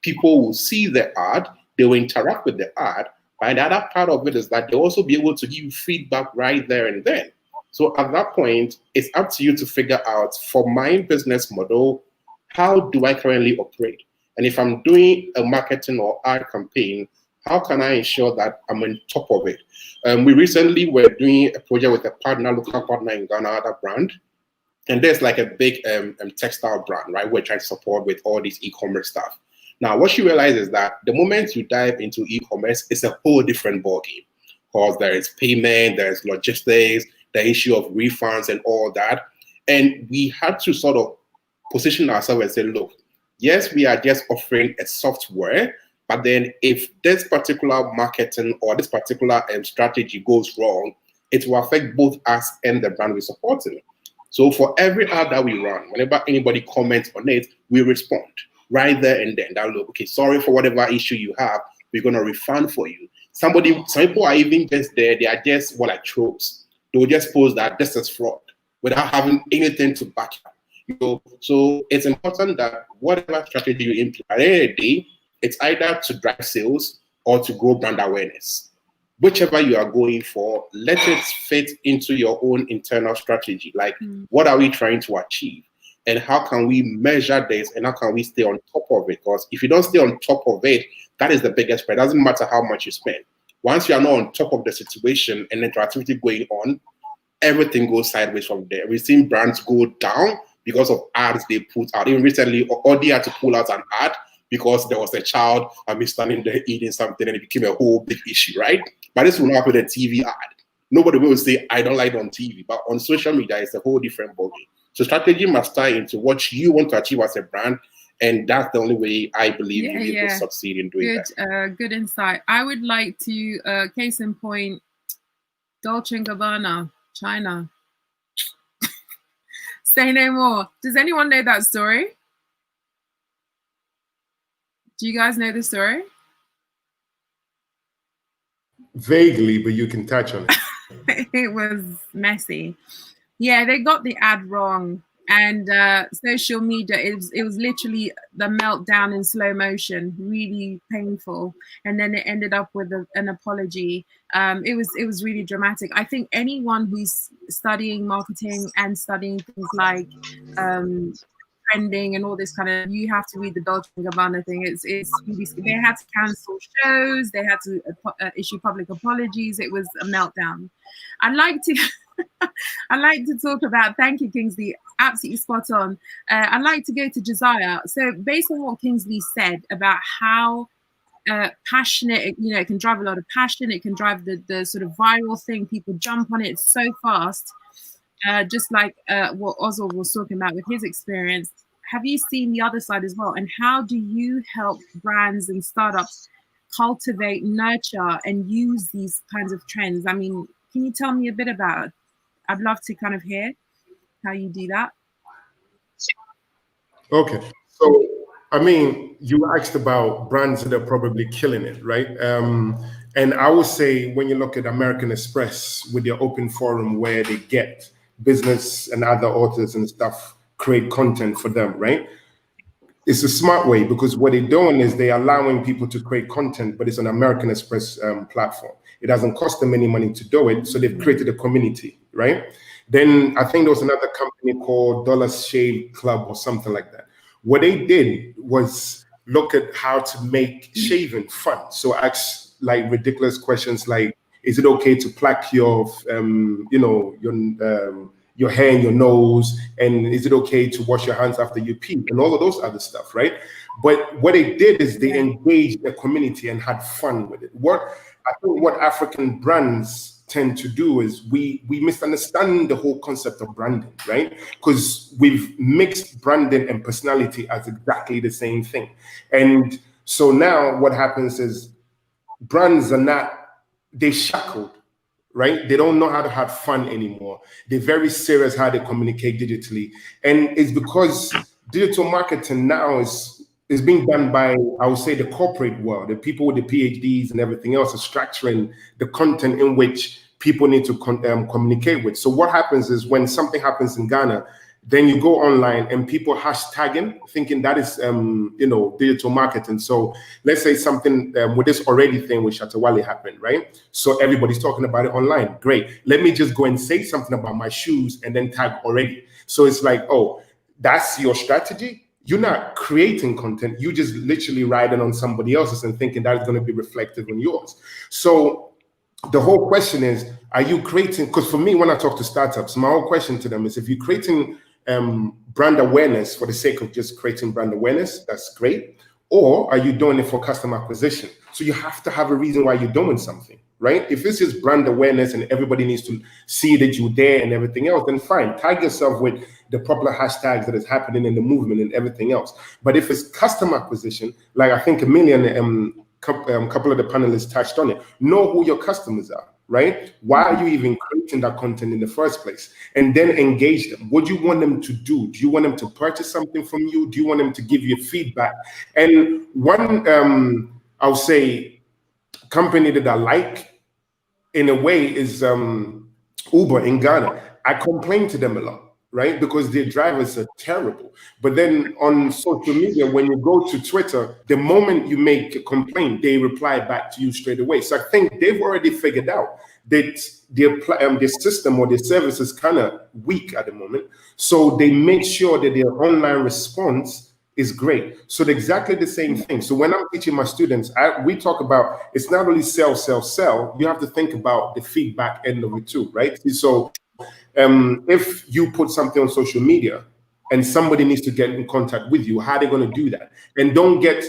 People will see the ad, they will interact with the ad, but the other part of it is that they'll also be able to give you feedback right there and then. So at that point, it's up to you to figure out, for my business model, how do I currently operate? And if I'm doing a marketing or ad campaign, how can I ensure that I'm on top of it? We recently were doing a project with a local partner in Ghana, other brand. And there's like a big textile brand, right? We're trying to support with all this e-commerce stuff. Now, what she realizes is that the moment you dive into e-commerce, it's a whole different ballgame, because there is payment, there is logistics, the issue of refunds and all that. And we had to sort of position ourselves and say, look, yes, we are just offering a software, but then if this particular marketing or this particular strategy goes wrong, it will affect both us and the brand we're supporting. So for every ad that we run, whenever anybody comments on it, we respond right there and then. That look, okay, sorry for whatever issue you have, we're going to refund for you. Some people are even just there, they are just like trolls. They will just post that this is fraud without having anything to back up. So it's important that whatever strategy you implement, at the end of the day, it's either to drive sales or to grow brand awareness. Whichever you are going for, let it fit into your own internal strategy. Like, what are we trying to achieve? And how can we measure this? And how can we stay on top of it? Because if you don't stay on top of it, that is the biggest part. It doesn't matter how much you spend. Once you are not on top of the situation and the interactivity going on, everything goes sideways from there. We've seen brands go down because of ads they put out. Even recently, Audi had to pull out an ad because there was a child standing there eating something and it became a whole big issue, right? But this will not happen with a TV ad. Nobody will say, I don't like it on TV. But on social media, it's a whole different ballgame. So strategy must tie into what you want to achieve as a brand. And that's the only way I believe you will succeed in doing that. Good insight. I would like to, case in point, Dolce & Gabbana, China. Say no more. Does anyone know that story? Do you guys know the story? Vaguely, but you can touch on it. It was messy. Yeah, they got the ad wrong. And social media, it was literally the meltdown in slow motion, really painful. And then it ended up with an apology. It was really dramatic. I think anyone who's studying marketing and studying things like trending and all this kind of, you have to read the Dolce & Gabbana thing. It's really, they had to cancel shows, they had to issue public apologies. It was a meltdown. I'd like to talk about, thank you, Kingsley, absolutely spot on. I'd like to go to Josiah. So based on what Kingsley said about how passionate, it can drive a lot of passion, it can drive the sort of viral thing, people jump on it so fast, just like what Oswald was talking about with his experience. Have you seen the other side as well? And how do you help brands and startups cultivate, nurture, and use these kinds of trends? I mean, can you tell me a bit about it? I'd love to kind of hear how you do that. Okay. So, I mean, you asked about brands that are probably killing it, right? And I would say when you look at American Express with their open forum where they get business and other authors and stuff, create content for them, right? It's a smart way because what they're doing is they're allowing people to create content, but it's an American Express platform. It doesn't cost them any money to do it. So they've created a community, right? Then I think there was another company called Dollar Shave Club or something like that. What they did was look at how to make shaving fun. So ask like ridiculous questions like, is it okay to pluck your hair and your nose? And is it okay to wash your hands after you pee? And all of those other stuff, right? But what they did is they engaged the community and had fun with it. I think what African brands tend to do is we misunderstand the whole concept of branding, right? Because we've mixed branding and personality as exactly the same thing. And so now what happens is brands they're shackled, right? They don't know how to have fun anymore. They're very serious how they communicate digitally. And it's because digital marketing now is being done by, I would say, the corporate world. The people with the PhDs and everything else are structuring the content in which people need to communicate with. So what happens is when something happens in Ghana, then you go online and people hashtagging, thinking that is, digital marketing. So let's say something with this already thing with Shatawale happened, right? So everybody's talking about it online. Great. Let me just go and say something about my shoes and then tag already. So it's like, oh, that's your strategy? You're not creating content. You just literally riding on somebody else's and thinking that is going to be reflective on yours. So the whole question is, are you creating, because for me, when I talk to startups, my whole question to them is, if you're creating brand awareness for the sake of just creating brand awareness, that's great. or are you doing it for customer acquisition? So you have to have a reason why you're doing something, right? If this is brand awareness and everybody needs to see that you're there and everything else, then fine, tag yourself with the popular hashtags that is happening in the movement and everything else. But if it's customer acquisition, like I think couple of the panelists touched on it, know who your customers are, right? Why are you even creating that content in the first place? And then engage them. What do you want them to do? Do you want them to purchase something from you? Do you want them to give you feedback? And one, I'll say, company that I like in a way is Uber in Ghana. I complain to them a lot, right? Because their drivers are terrible. But then on social media, when you go to Twitter, the moment you make a complaint, they reply back to you straight away. So I think they've already figured out that their system or their service is kind of weak at the moment. So they make sure that their online response is great. So exactly the same thing. So when I'm teaching my students, we talk about it's not only sell. You have to think about the feedback end of it too, right? So if you put something on social media and somebody needs to get in contact with you, how are they going to do that? And don't get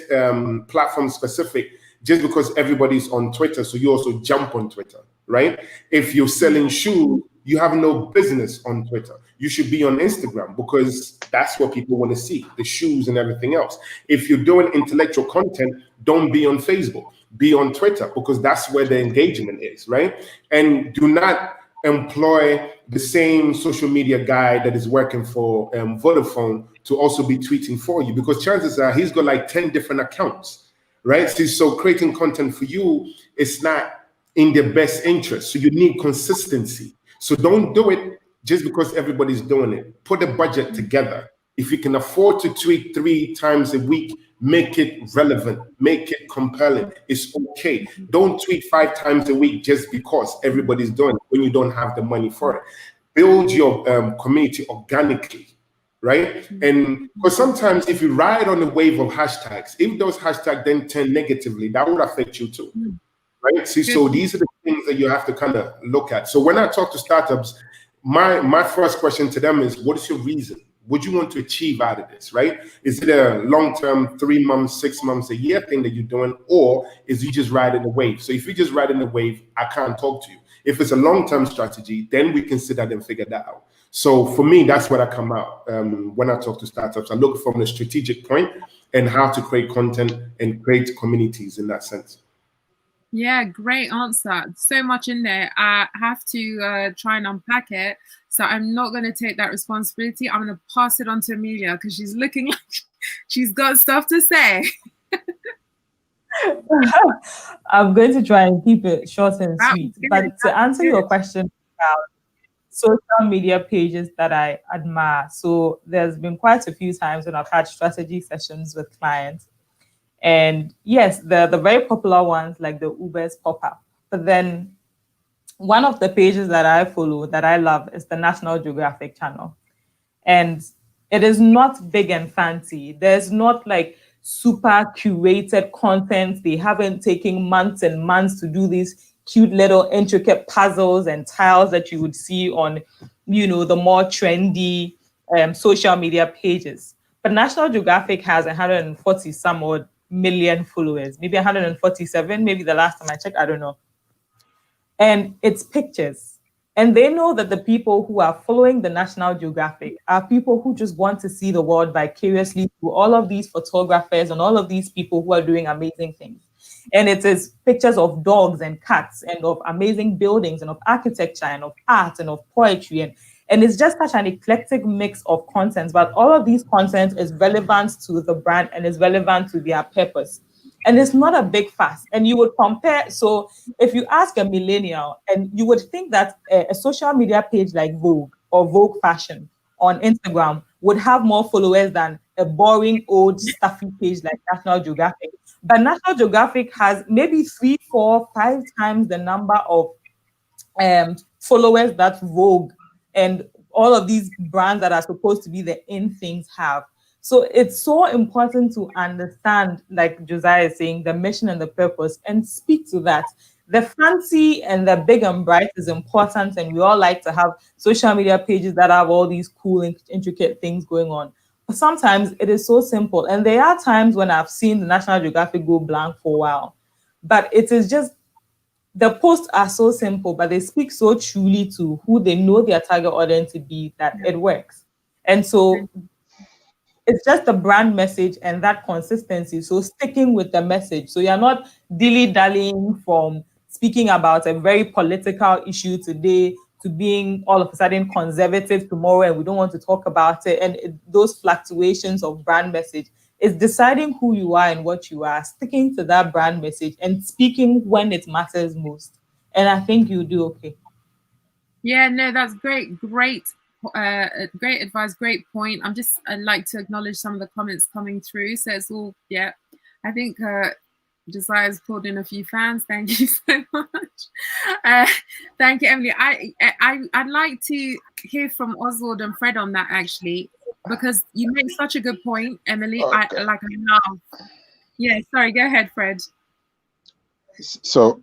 platform specific just because everybody's on Twitter, so you also jump on Twitter, right? If you're selling shoes, you have no business on Twitter. You should be on Instagram because that's what people want to see, the shoes and everything else. If you're doing intellectual content, don't be on Facebook, be on Twitter because that's where the engagement is, right? And do not employ the same social media guy that is working for Vodafone to also be tweeting for you, because chances are he's got like 10 different accounts, right? So creating content for you is not in their best interest. So you need consistency. So don't do it just because everybody's doing it. Put a budget together. If you can afford to tweet 3 times a week, make it relevant, make it compelling. It's okay. Don't tweet 5 times a week just because everybody's doing it when you don't have the money for it. Build your community organically, right? And because sometimes if you ride on the wave of hashtags, if those hashtags then turn negatively, that would affect you too, right? See, so these are the things that you have to kind of look at. So when I talk to startups, my first question to them is, what is your reason? What do you want to achieve out of this, right? Is it a long-term, 3 months, 6 months, a year thing that you're doing, or is you just riding the wave? So if you're just riding the wave, I can't talk to you. If it's a long-term strategy, then we can sit down and figure that out. So for me, that's what I come out when I talk to startups. I look from the strategic point and how to create content and create communities in that sense. Yeah, great answer. So much in there. I have to try and unpack it. So I'm not going to take that responsibility. I'm going to pass it on to Amelia because she's looking like she's got stuff to say. I'm going to try and keep it short and sweet. But to answer your question about social media pages that I admire, so there's been quite a few times when I've had strategy sessions with clients. And yes, the very popular ones like the Ubers pop up. But then one of the pages that I follow that I love is the National Geographic channel. And it is not big and fancy. There's not like super curated content. They haven't taken months and months to do these cute little intricate puzzles and tiles that you would see on, you know, the more trendy social media pages. But National Geographic has 140 some odd million followers, maybe 147, maybe the last time I checked, I don't know. And it's pictures. And they know that the people who are following the National Geographic are people who just want to see the world vicariously through all of these photographers and all of these people who are doing amazing things. And it is pictures of dogs and cats and of amazing buildings and of architecture and of art and of poetry. And it's just such an eclectic mix of content, but all of these content is relevant to the brand and is relevant to their purpose. And it's not a big fuss. And you would compare, so if you ask a millennial, and you would think that a social media page like Vogue or Vogue Fashion on Instagram would have more followers than a boring old stuffy page like National Geographic. But National Geographic has maybe 3, 4, 5 times the number of followers that Vogue and all of these brands that are supposed to be the in things have. So it's so important to understand, like Josiah is saying, the mission and the purpose and speak to that. The fancy and the big and bright is important, and we all like to have social media pages that have all these cool and intricate things going on. sometimes it is so simple. And there are times when I've seen the National Geographic go blank for a while, but it is just, the posts are so simple, but they speak so truly to who they know their target audience to be that it works. And so it's just the brand message and that consistency. So sticking with the message. So you're not dilly-dallying from speaking about a very political issue today to being all of a sudden conservative tomorrow and we don't want to talk about it. And those fluctuations of brand message is deciding who you are and what you are, sticking to that brand message and speaking when it matters most. And I think you do okay. Yeah, no, that's great. Great advice, great point. I'd like to acknowledge some of the comments coming through. So it's all, yeah, I think Josiah's pulled in a few fans. Thank you so much. Thank you, Emily. I'd like to hear from Oswald and Fred on that, actually, because you make such a good point, Emily. Okay. I love. Yeah, sorry, go ahead, Fred. So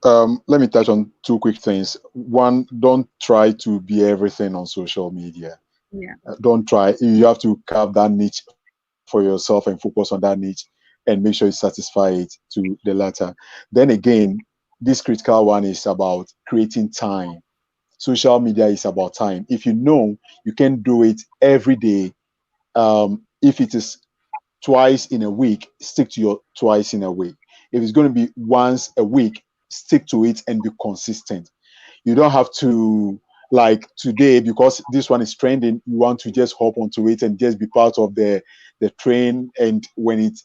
let me touch on two quick things. One, don't try to be everything on social media. Yeah. Don't try. You have to carve that niche for yourself and focus on that niche and make sure you satisfy it to the latter. Then again, this critical one is about creating time. Social media is about time. If you know you can do it every day, if it is twice in a week, stick to your twice in a week. If it's going to be once a week, stick to it and be consistent. You don't have to, like today, because this one is trending, you want to just hop onto it and just be part of the train. And when it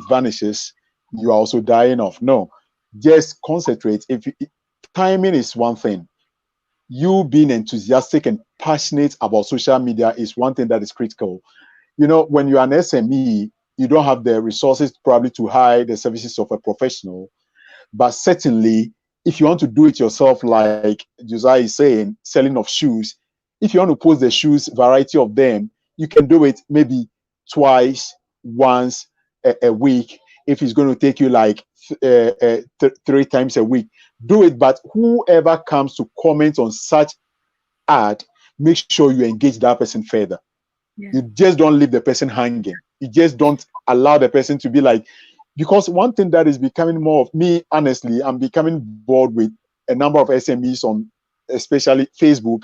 vanishes, you are also dying off. No, just concentrate. Timing is one thing. You being enthusiastic and passionate about social media is one thing that is critical. You know, when you're an SME, you don't have the resources probably to hire the services of a professional. But certainly, if you want to do it yourself, like Josiah is saying, selling of shoes, if you want to post the shoes, variety of them, you can do it maybe twice, once a week. If it's going to take you like 3 times a week, do it. But whoever comes to comment on such ad, make sure you engage that person further. Yeah. You just don't leave the person hanging. You just don't allow the person to be like, because one thing that is becoming more of me, honestly, I'm becoming bored with a number of SMEs on especially Facebook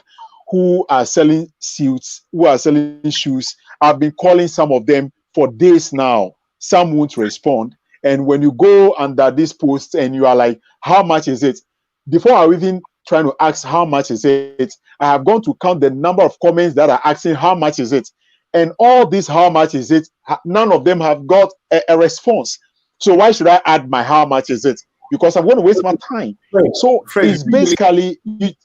who are selling suits, who are selling shoes. I've been calling some of them for days now. Some won't respond. And when you go under this post and you are like, how much is it? Before I even trying to ask how much is it, I have gone to count the number of comments that are asking how much is it. And all this, how much is it? None of them have got a response. So why should I add my how much is it? Because I'm going to waste my time. So it's basically they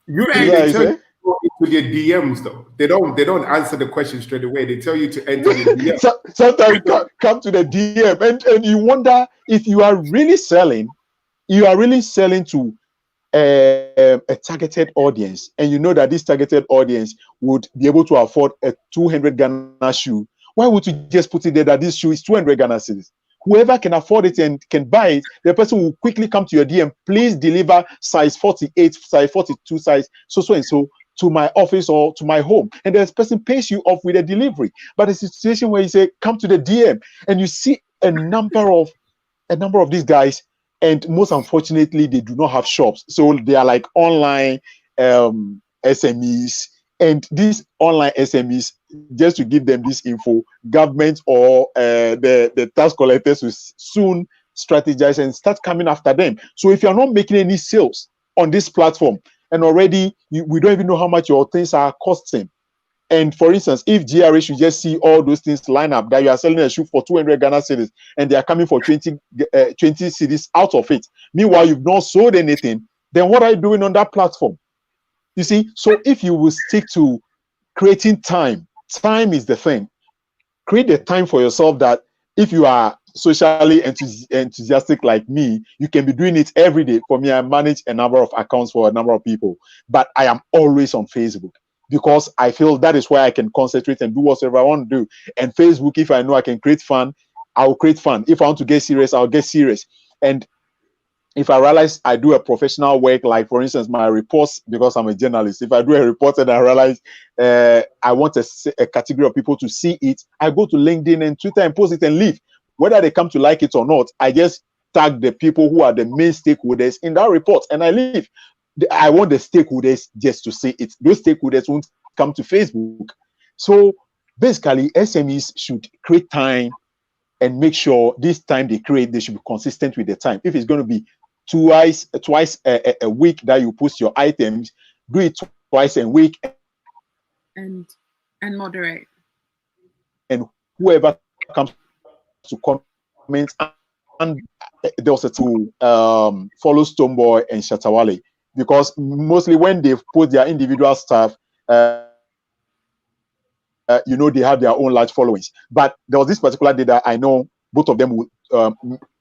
tell you to go into their DMs though. They don't answer the question straight away. They tell you to enter the DM. Sometimes come to the DM and you wonder if you are really selling. You are really selling to a targeted audience, and you know that this targeted audience would be able to afford a 200 Ghana shoe. Why would you just put it there that this shoe is 200 Ghana cedis? Whoever can afford it and can buy it, the person will quickly come to your DM. Please deliver size 48, size 42, size so and so to my office or to my home, and the person pays you off with a delivery. But a situation where you say come to the DM, and you see a number of these guys. And most unfortunately, they do not have shops. So they are like online SMEs. And these online SMEs, just to give them this info, government or the tax collectors will soon strategize and start coming after them. So if you're not making any sales on this platform, and already we don't even know how much your things are costing. And for instance, if GRA should just see all those things line up, that you are selling a shoe for 200 Ghana cedis and they are coming for 20 cedis out of it. Meanwhile, you've not sold anything, then what are you doing on that platform? You see, so if you will stick to creating time is the thing. Create the time for yourself that if you are socially enthusiastic like me, you can be doing it every day. For me, I manage a number of accounts for a number of people, but I am always on Facebook, because I feel that is where I can concentrate and do whatever I want to do. And Facebook, if I know I can create fun, I will create fun. If I want to get serious, I'll get serious. And if I realize I do a professional work, like for instance, my reports, because I'm a journalist, if I do a report and I realize I want a category of people to see it, I go to LinkedIn and Twitter and post it and leave. Whether they come to like it or not, I just tag the people who are the main stakeholders in that report and I leave. I want the stakeholders just to see it. Those stakeholders won't come to Facebook. So basically, SMEs should create time and make sure this time they create, they should be consistent with the time. If it's going to be twice a week that you post your items, do it twice a week and moderate. And whoever comes to comment, and they also to follow Stoneboy and Shatawale, because mostly when they post their individual stuff, you know, they have their own large followings. But there was this particular day that I know both of them would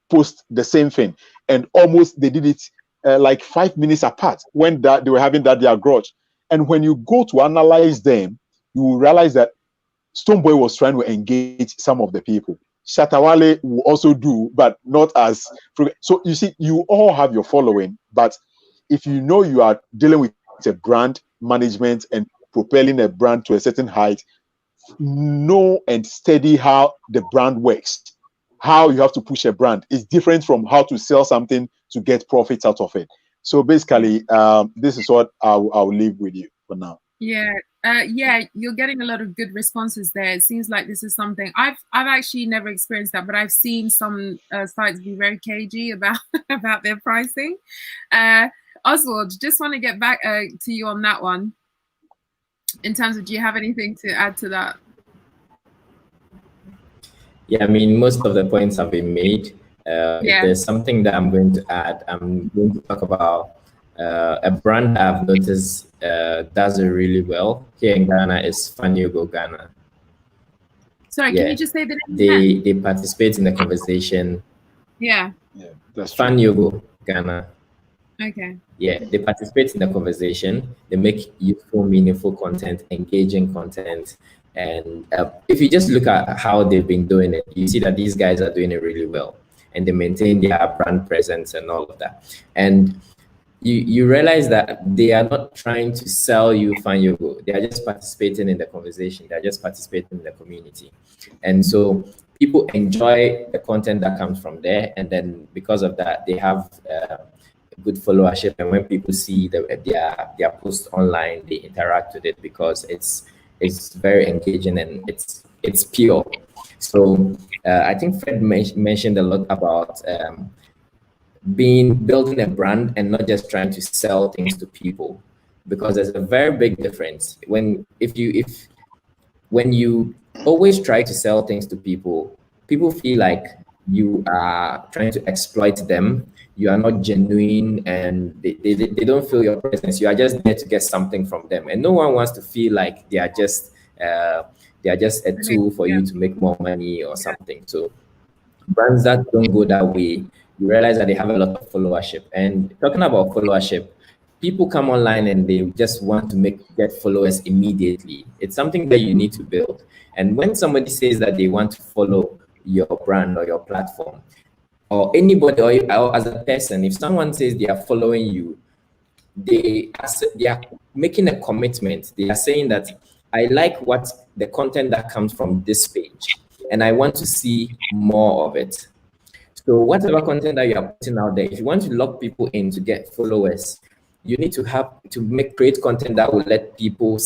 post the same thing, and almost they did it like 5 minutes apart when that they were having that their grudge. And when you go to analyze them, you will realize that Stoneboy was trying to engage some of the people. Shatawale will also do, but not as. So you see, you all have your following, but if you know you are dealing with a brand management and propelling a brand to a certain height, know and study how the brand works. How you have to push a brand is different from how to sell something to get profits out of it. So basically, this is what I'll leave with you for now. Yeah, yeah, you're getting a lot of good responses there. It seems like this is something I've actually never experienced that, but I've seen some sites be very cagey about about their pricing. Oswald, just want to get back to you on that one. In terms of, do you have anything to add to that? Yeah, I mean, most of the points have been made. If there's something that I'm going to add, I'm going to talk about a brand I've noticed does it really well here in Ghana is Fanyogo Ghana. Sorry, can you just say the name? They participate in the conversation. Yeah, that's Fanyogo Ghana. Okay. Yeah, they participate in the conversation. They make useful, meaningful content, engaging content. And if you just look at how they've been doing it, you see that these guys are doing it really well. And they maintain their brand presence and all of that. And you realize that they are not trying to sell you Fanyogo. They are just participating in the conversation. They are just participating in the community. And so people enjoy the content that comes from there. And then because of that, they have good followership, and when people see their post online, they interact with it because it's very engaging and it's pure. So I think Fred mentioned a lot about building a brand and not just trying to sell things to people, because there's a very big difference when you always try to sell things to people feel like you are trying to exploit them. You are not genuine, and they don't feel your presence. You are just there to get something from them, and no one wants to feel like they are just a tool for you to make more money or something. So brands that don't go that way, you realize that they have a lot of followership. And talking about followership, people come online and they just want to get followers immediately. It's something that you need to build. And when somebody says that they want to follow your brand or your platform, or anybody, or as a person, if someone says they are following you, they are making a commitment. They are saying that I like what the content that comes from this page, and I want to see more of it. So whatever content that you are putting out there, if you want to lock people in to get followers, you need to create content that will let people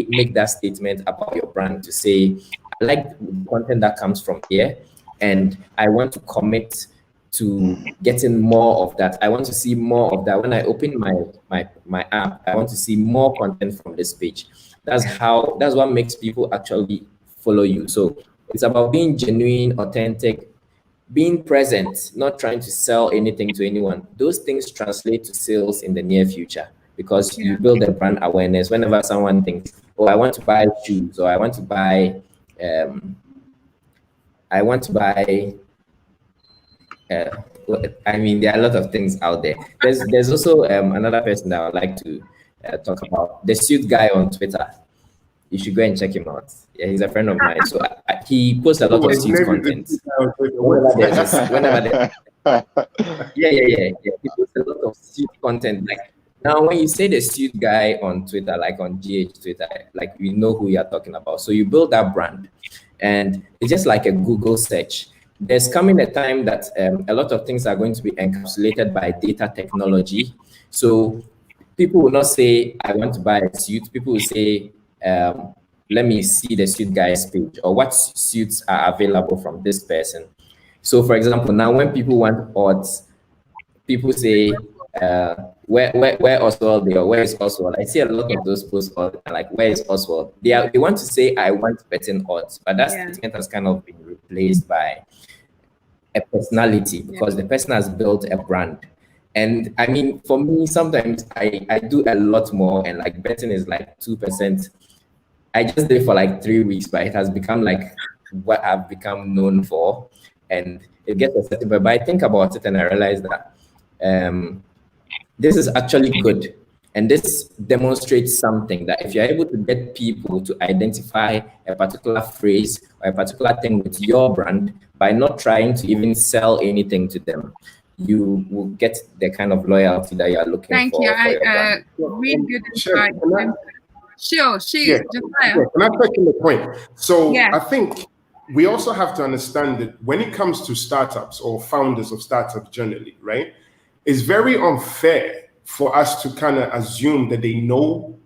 make that statement about your brand, to say, I like the content that comes from here, and I want to commit to getting more of that. I want to see more of that. When I open my app, I want to see more content from this page. That's what makes people actually follow you. So it's about being genuine, authentic, being present, not trying to sell anything to anyone. Those things translate to sales in the near future, because you build a brand awareness. Whenever someone thinks, oh, I want to buy shoes, or I want to buy I mean, there are a lot of things out there. There's also another person that I would like to talk about, the suit guy on Twitter. You should go and check him out. Yeah, he's a friend of mine. So he posts a lot of suit content. Yeah. He posts a lot of suit content. Like now, when you say the suit guy on Twitter, like on GH Twitter, like we know who you're talking about. So you build that brand, and it's just like a Google search. There's coming a time that a lot of things are going to be encapsulated by data technology. So people will not say, I want to buy a suit. People will say, let me see the suit guy's page, or what suits are available from this person. So, for example, now when people want odds, people say, where Oswald, or where is Oswald? I see a lot of those posts like, where is Oswald? They want to say, I want betting odds, but that statement has kind of been replaced by a personality, because the person has built a brand. And I mean, for me, sometimes I do a lot more, and like betting is like 2%. I just did it for like 3 weeks, but it has become like what I've become known for. And it gets a certain, but I think about it and I realize that this is actually good. And this demonstrates something, that if you're able to get people to identify a particular phrase or a particular thing with your brand by not trying to even sell anything to them, you will get the kind of loyalty that you're looking Thank for. you. For your brand. Really good insight. Sure, shoot. Yeah. Josiah. Can I touch on the point? So Yeah. I think we also have to understand that when it comes to startups or founders of startups generally, right, it's very unfair for us to kind of assume that they know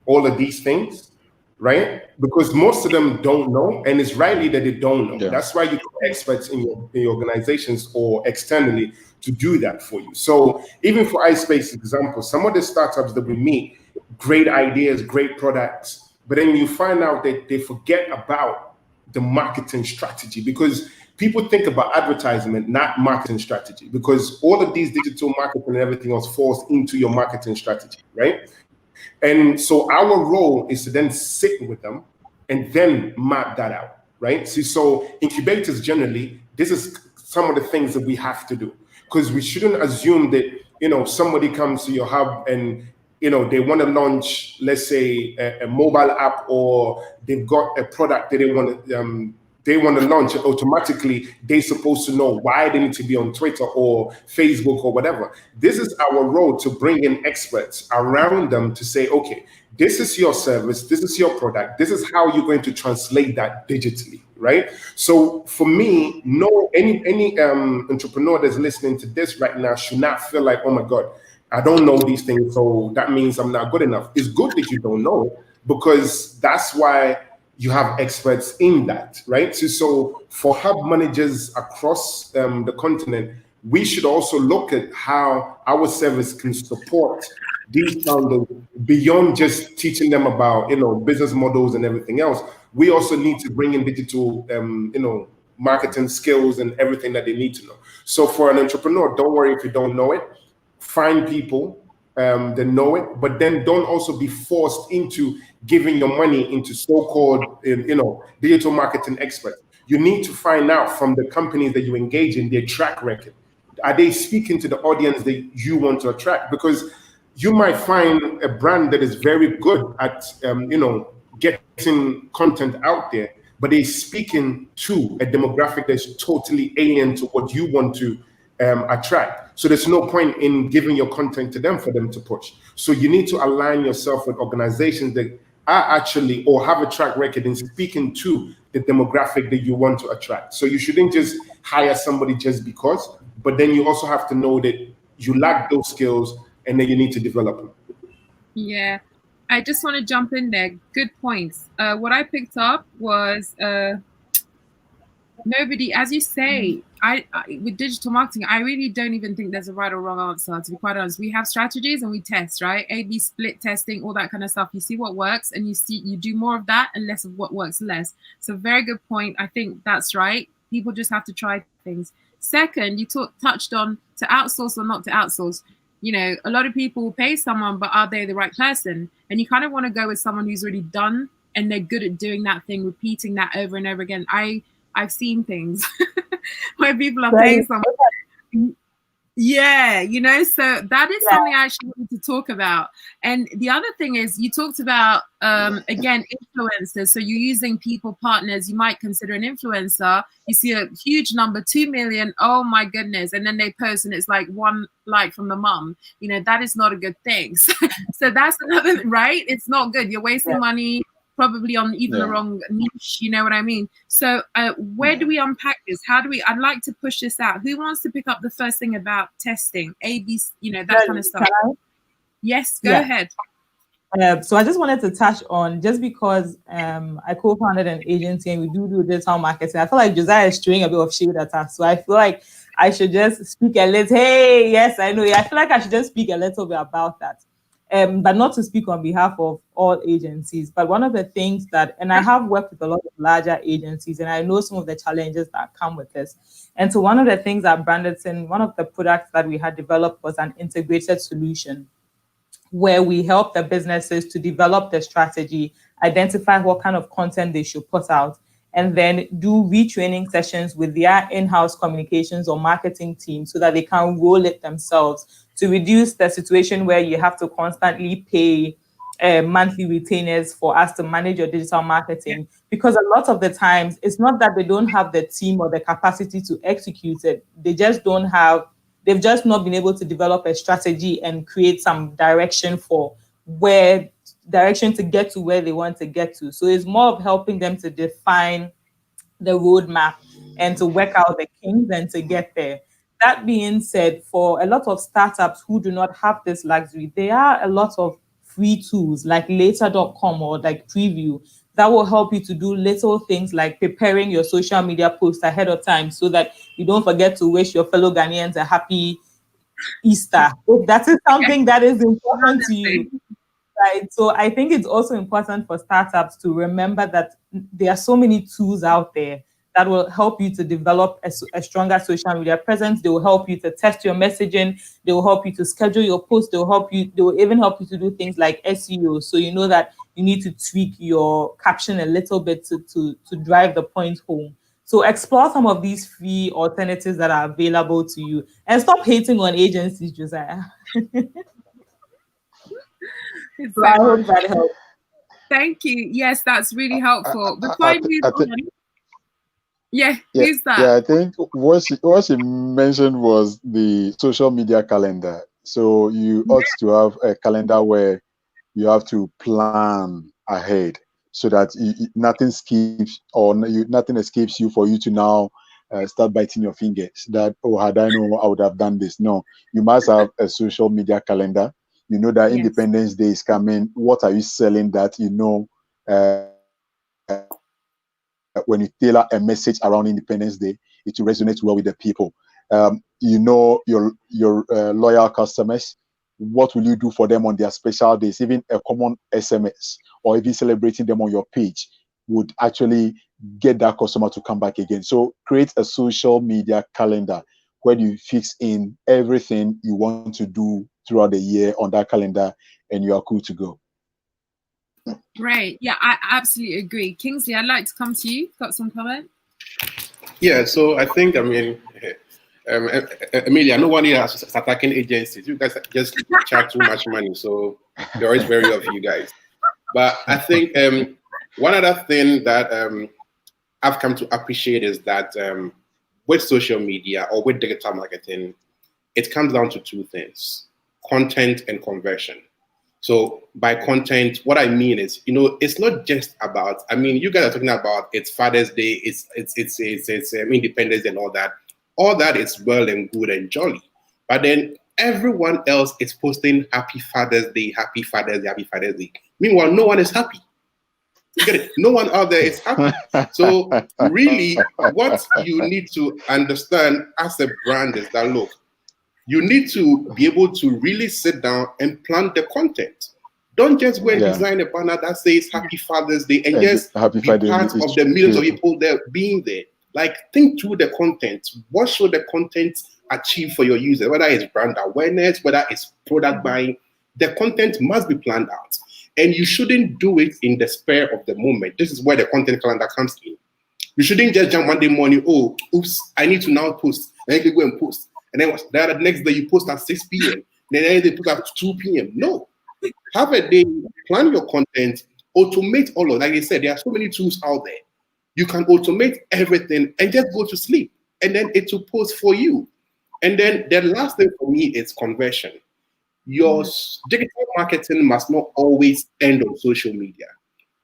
all of these things, right? Because most of them don't know, and it's rightly that they don't know. Yeah. That's why you get experts in your organizations or externally to do that for you. So even for iSpace example, some of the startups that we meet, great ideas, great products, but then you find out that they forget about the marketing strategy, because people think about advertisement, not marketing strategy, because all of these digital marketing and everything else falls into your marketing strategy, right? And so our role is to then sit with them and then map that out, right? So incubators generally, this is some of the things that we have to do, because we shouldn't assume that, somebody comes to your hub and, they want to launch, let's say, a mobile app, or they've got a product that they want to launch, automatically they're supposed to know why they need to be on Twitter or Facebook or whatever. This is our role, to bring in experts around them to say, okay, this is your service, this is your product, this is how you're going to translate that digitally, right? So for me, any entrepreneur that's listening to this right now should not feel like, oh my God, I don't know these things, so that means I'm not good enough. It's good that you don't know, because that's why you have experts in that, right? So for hub managers across the continent, we should also look at how our service can support these founders beyond just teaching them about, business models and everything else. We also need to bring in digital, marketing skills and everything that they need to know. So for an entrepreneur, don't worry if you don't know it. Find people that know it, but then don't also be forced into giving your money into so-called, digital marketing experts. You need to find out from the companies that you engage in their track record. Are they speaking to the audience that you want to attract? Because you might find a brand that is very good at, getting content out there, but they're speaking to a demographic that's totally alien to what you want to attract. So there's no point in giving your content to them for them to push. So you need to align yourself with organizations that are actually, or have a track record in speaking to the demographic that you want to attract. So you shouldn't just hire somebody just because, but then you also have to know that you lack those skills and then you need to develop them. Yeah, I just want to jump in there. Good points. What I picked up was nobody, as you say, I with digital marketing, I really don't even think there's a right or wrong answer, to be quite honest. We have strategies and we test, right? A/B split testing, all that kind of stuff. You see what works and you do more of that and less of what works less. So very good point. I think that's right. People just have to try things. Second, you touched on to outsource or not to outsource. A lot of people pay someone, but are they the right person? And you kind of want to go with someone who's already done and they're good at doing that thing, repeating that over and over again. I've seen things where people are paying someone. Yeah, so that is something I actually wanted to talk about. And the other thing is, you talked about, again, influencers. So you're using people partners. You might consider an influencer. You see a huge number, 2 million. Oh my goodness. And then they post and it's like 1 like from the mum. That is not a good thing. So that's another, right? It's not good. You're wasting money, probably on even the wrong niche, you know what I mean? So where do we unpack this? I'd like to push this out. Who wants to pick up the first thing about testing, ABC, that kind of stuff? Yes, go ahead. So I just wanted to touch on, just because I co-founded an agency and we do digital marketing, I feel like Josiah is throwing a bit of shade at us. So I feel like I should just speak a little. Hey, yes, I know. I feel like I should just speak a little bit about that. But not to speak on behalf of all agencies. But one of the things and I have worked with a lot of larger agencies, and I know some of the challenges that come with this. And so one of the things at Brandon, one of the products that we had developed was an integrated solution where we help the businesses to develop the strategy, identify what kind of content they should put out, and then do retraining sessions with their in-house communications or marketing team so that they can roll it themselves, to reduce the situation where you have to constantly pay monthly retainers for us to manage your digital marketing. Because a lot of the times, it's not that they don't have the team or the capacity to execute it. They've just not been able to develop a strategy and create some direction to get to where they want to get to. So it's more of helping them to define the roadmap and to work out the kinks and to get there. That being said, for a lot of startups who do not have this luxury, there are a lot of free tools like later.com or like Preview that will help you to do little things like preparing your social media posts ahead of time so that you don't forget to wish your fellow Ghanaians a happy Easter. If that is something that is important to you. Right. So I think it's also important for startups to remember that there are so many tools out there that will help you to develop a stronger social media presence. They will help you to test your messaging. They will help you to schedule your posts. They will even help you to do things like SEO. So you know that you need to tweak your caption a little bit to drive the point home. So explore some of these free alternatives that are available to you and stop hating on agencies, Josiah. So I hope that helps. Thank you. Yes, that's really helpful. Before I move on, who's that? Yeah, I think what she mentioned was the social media calendar. So you ought to have a calendar where you have to plan ahead so that nothing escapes you for you to now start biting your fingers that, oh, had I known, I would have done this. No, you must have a social media calendar. You know that Independence Day is coming. What are you selling that when you tailor a message around Independence Day, it will resonate well with the people. You know your loyal customers. What will you do for them on their special days? Even a common SMS or even celebrating them on your page would actually get that customer to come back again. So create a social media calendar where you fix in everything you want to do throughout the year on that calendar, and you are cool to go. Great. Yeah, I absolutely agree. Kingsley, I'd like to come to you. Got some comment? Yeah, so I think, Amelia, nobody is attacking agencies. You guys just charge too much money, so they're always wary of you guys. But I think one other thing that I've come to appreciate is that with social media or with digital marketing, it comes down to two things: content and conversion. So by content, what I mean is, it's not just about, you guys are talking about it's Father's Day, it's Independence Day and all that. All that is well and good and jolly. But then everyone else is posting Happy Father's Day, Happy Father's Day, Happy Father's Day. Meanwhile, no one is happy. You get it? No one out there is happy. So really, what you need to understand as a brand is that, look, you need to be able to really sit down and plan the content. Don't just go and design a banner that says Happy Father's Day and just be part of the millions of people there being there. Like, think through the content. What should the content achieve for your users? Whether it's brand awareness, whether it's product buying, the content must be planned out. And you shouldn't do it in the spur of the moment. This is where the content calendar comes in. You shouldn't just jump Monday morning, oh, oops, I need to now post. I need to go and post. and then the next day you post at 6 p.m. Then they post at 2 p.m. No, have a day, plan your content, automate all of. Like I said, there are so many tools out there. You can automate everything and just go to sleep, and then it will post for you. And then the last thing for me is conversion. Your digital marketing must not always end on social media.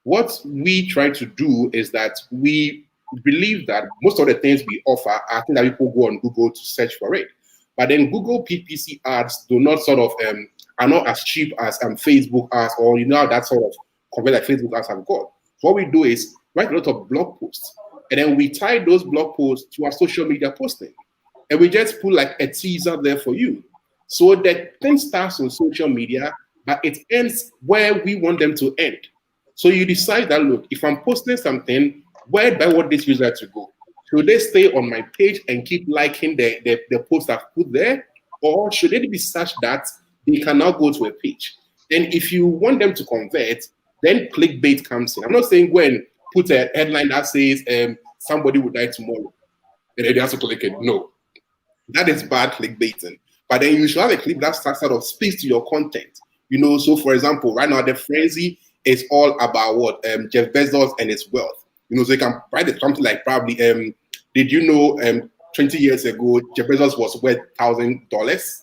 What we try to do is that we believe that most of the things we offer are things that people go on Google to search for it. But then Google PPC ads do not sort of are not as cheap as Facebook ads, or that sort of convert like Facebook ads have got. So what we do is write a lot of blog posts, and then we tie those blog posts to our social media posting, and we just put like a teaser there for you. So that thing starts on social media, but it ends where we want them to end. So you decide that, look, if I'm posting something, where do I want this user to go? Should they stay on my page and keep liking the post I've put there? Or should it be such that they can now go to a page? And if you want them to convert, then clickbait comes in. I'm not saying go and put a headline that says somebody will die tomorrow, and then they have to click it. No, that is bad clickbaiting. But then you should have a clip that sort of speaks to your content. So for example, right now the frenzy is all about what? Jeff Bezos and his wealth. So you can write something like probably, did you know 20 years ago, Jeff Bezos was worth $1,000?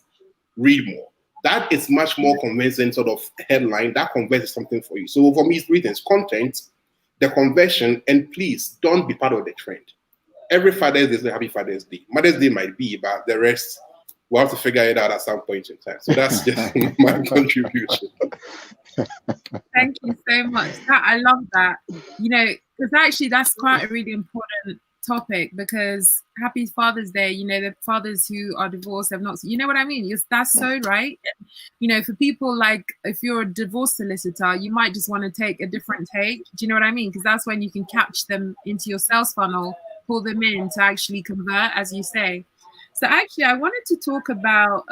Read more. That is much more convincing sort of headline. That converts something for you. So for me, it's three things: content, the conversion, and please don't be part of the trend. Every Father's Day is a happy Father's Day. Mother's Day might be, but the rest, we'll have to figure it out at some point in time. So that's just my contribution. Thank you so much. I love that. Because actually that's quite a really important topic, because happy Father's Day, the fathers who are divorced have not, you know what I mean? That's so right. For people, like if you're a divorce solicitor, you might just want to take a different take. Do you know what I mean? Because that's when you can catch them into your sales funnel, pull them in to actually convert, as you say. So actually, I wanted to talk about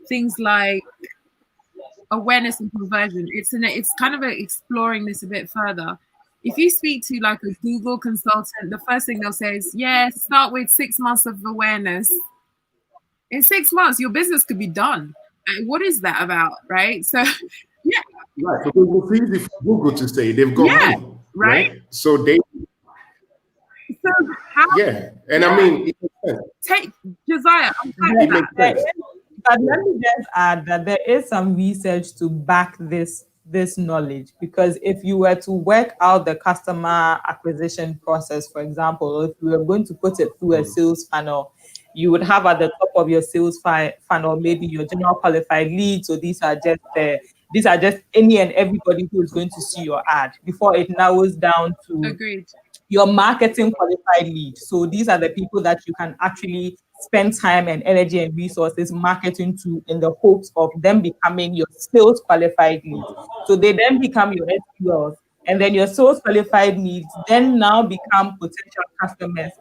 things like awareness and conversion. It's kind of exploring this a bit further. If you speak to like a Google consultant, the first thing they'll say is, start with 6 months of awareness. In 6 months, your business could be done. What is that about, right? So, yeah. Right. So it's easy for Google to say they've got money, right? So they. So how? Yeah, and I mean, take Josiah. But let me just add that there is some research to back this knowledge, because if you were to work out the customer acquisition process, for example, if you were going to put it through a sales funnel, you would have at the top of your sales funnel maybe your general qualified leads. So these are just any and everybody who is going to see your ad before it narrows down to your marketing qualified lead. So these are the people that you can actually spend time and energy and resources marketing to, in the hopes of them becoming your sales qualified leads. So they then become your SQLs, and then your sales qualified leads then now become potential customers.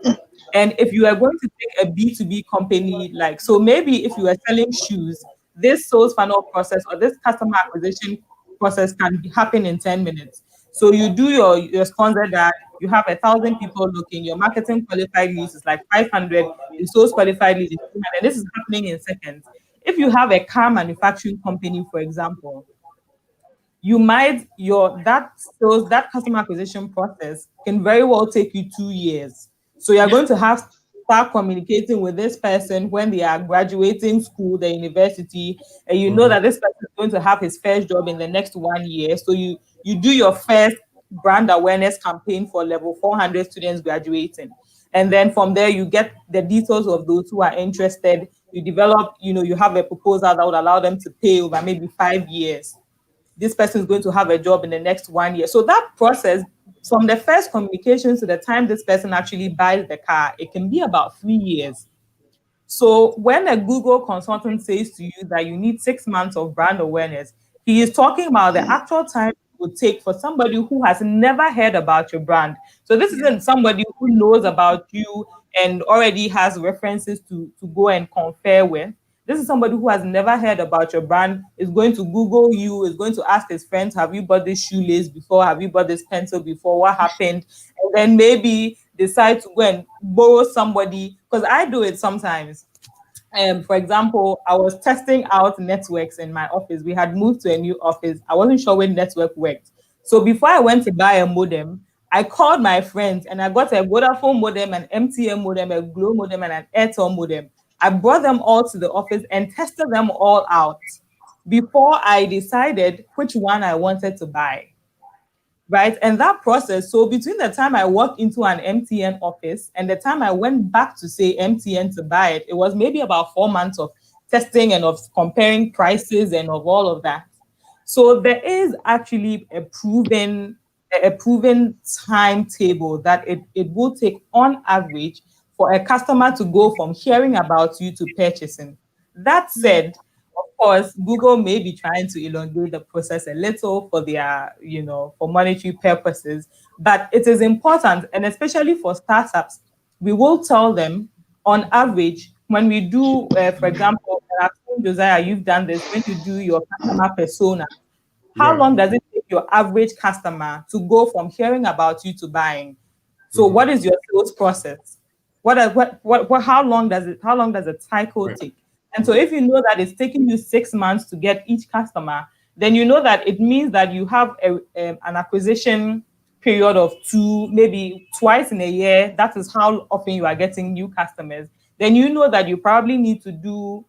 And if you are going to take a B2B company, so maybe if you are selling shoes, this sales funnel process or this customer acquisition process can happen in 10 minutes. So you do your sponsored ad, you have 1,000 people looking, your marketing qualified leads is like 500, your sales qualified leads is 200, and this is happening in seconds. If you have a car manufacturing company, for example, you might, that customer acquisition process can very well take you 2 years. So you're going to have to start communicating with this person when they are graduating school, the university, and you know that this person is going to have his first job in the next 1 year. So you do your first brand awareness campaign for level 400 students graduating. And then from there, you get the details of those who are interested. You develop, you have a proposal that would allow them to pay over maybe 5 years. This person is going to have a job in the next 1 year. So that process, from the first communication to the time this person actually buys the car, it can be about 3 years. So when a Google consultant says to you that you need 6 months of brand awareness, he is talking about the actual time would take for somebody who has never heard about your brand. So this isn't somebody who knows about you and already has references to go and compare with. This is somebody who has never heard about your brand, is going to Google you, is going to ask his friends, have you bought this shoelace before? Have you bought this pencil before? What happened? And then maybe decide to go and borrow somebody, because I do it sometimes. For example, I was testing out networks in my office. We had moved to a new office. I wasn't sure when network worked. So before I went to buy a modem, I called my friends and I got a Vodafone modem, an MTN modem, a Glow modem, and an Airtel modem. I brought them all to the office and tested them all out before I decided which one I wanted to buy. Right. And that process, so between the time I walked into an MTN office and the time I went back to say MTN to buy it, it was maybe about 4 months of testing and of comparing prices and of all of that. So there is actually a proven timetable that it will take on average for a customer to go from hearing about you to purchasing. That said, of course, Google may be trying to elongate the process a little for their, for monetary purposes, but it is important, and especially for startups, we will tell them on average when we do, for example, I've seen, Josiah, you've done this, when you do your customer persona, how long does it take your average customer to go from hearing about you to buying? So what is your sales process? How long does a cycle take? And so if you know that it's taking you 6 months to get each customer, then you know that it means that you have an acquisition period of 2, maybe twice in a year. That is how often you are getting new customers. Then you know that you probably need to do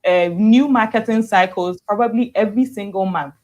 new marketing cycles probably every single month.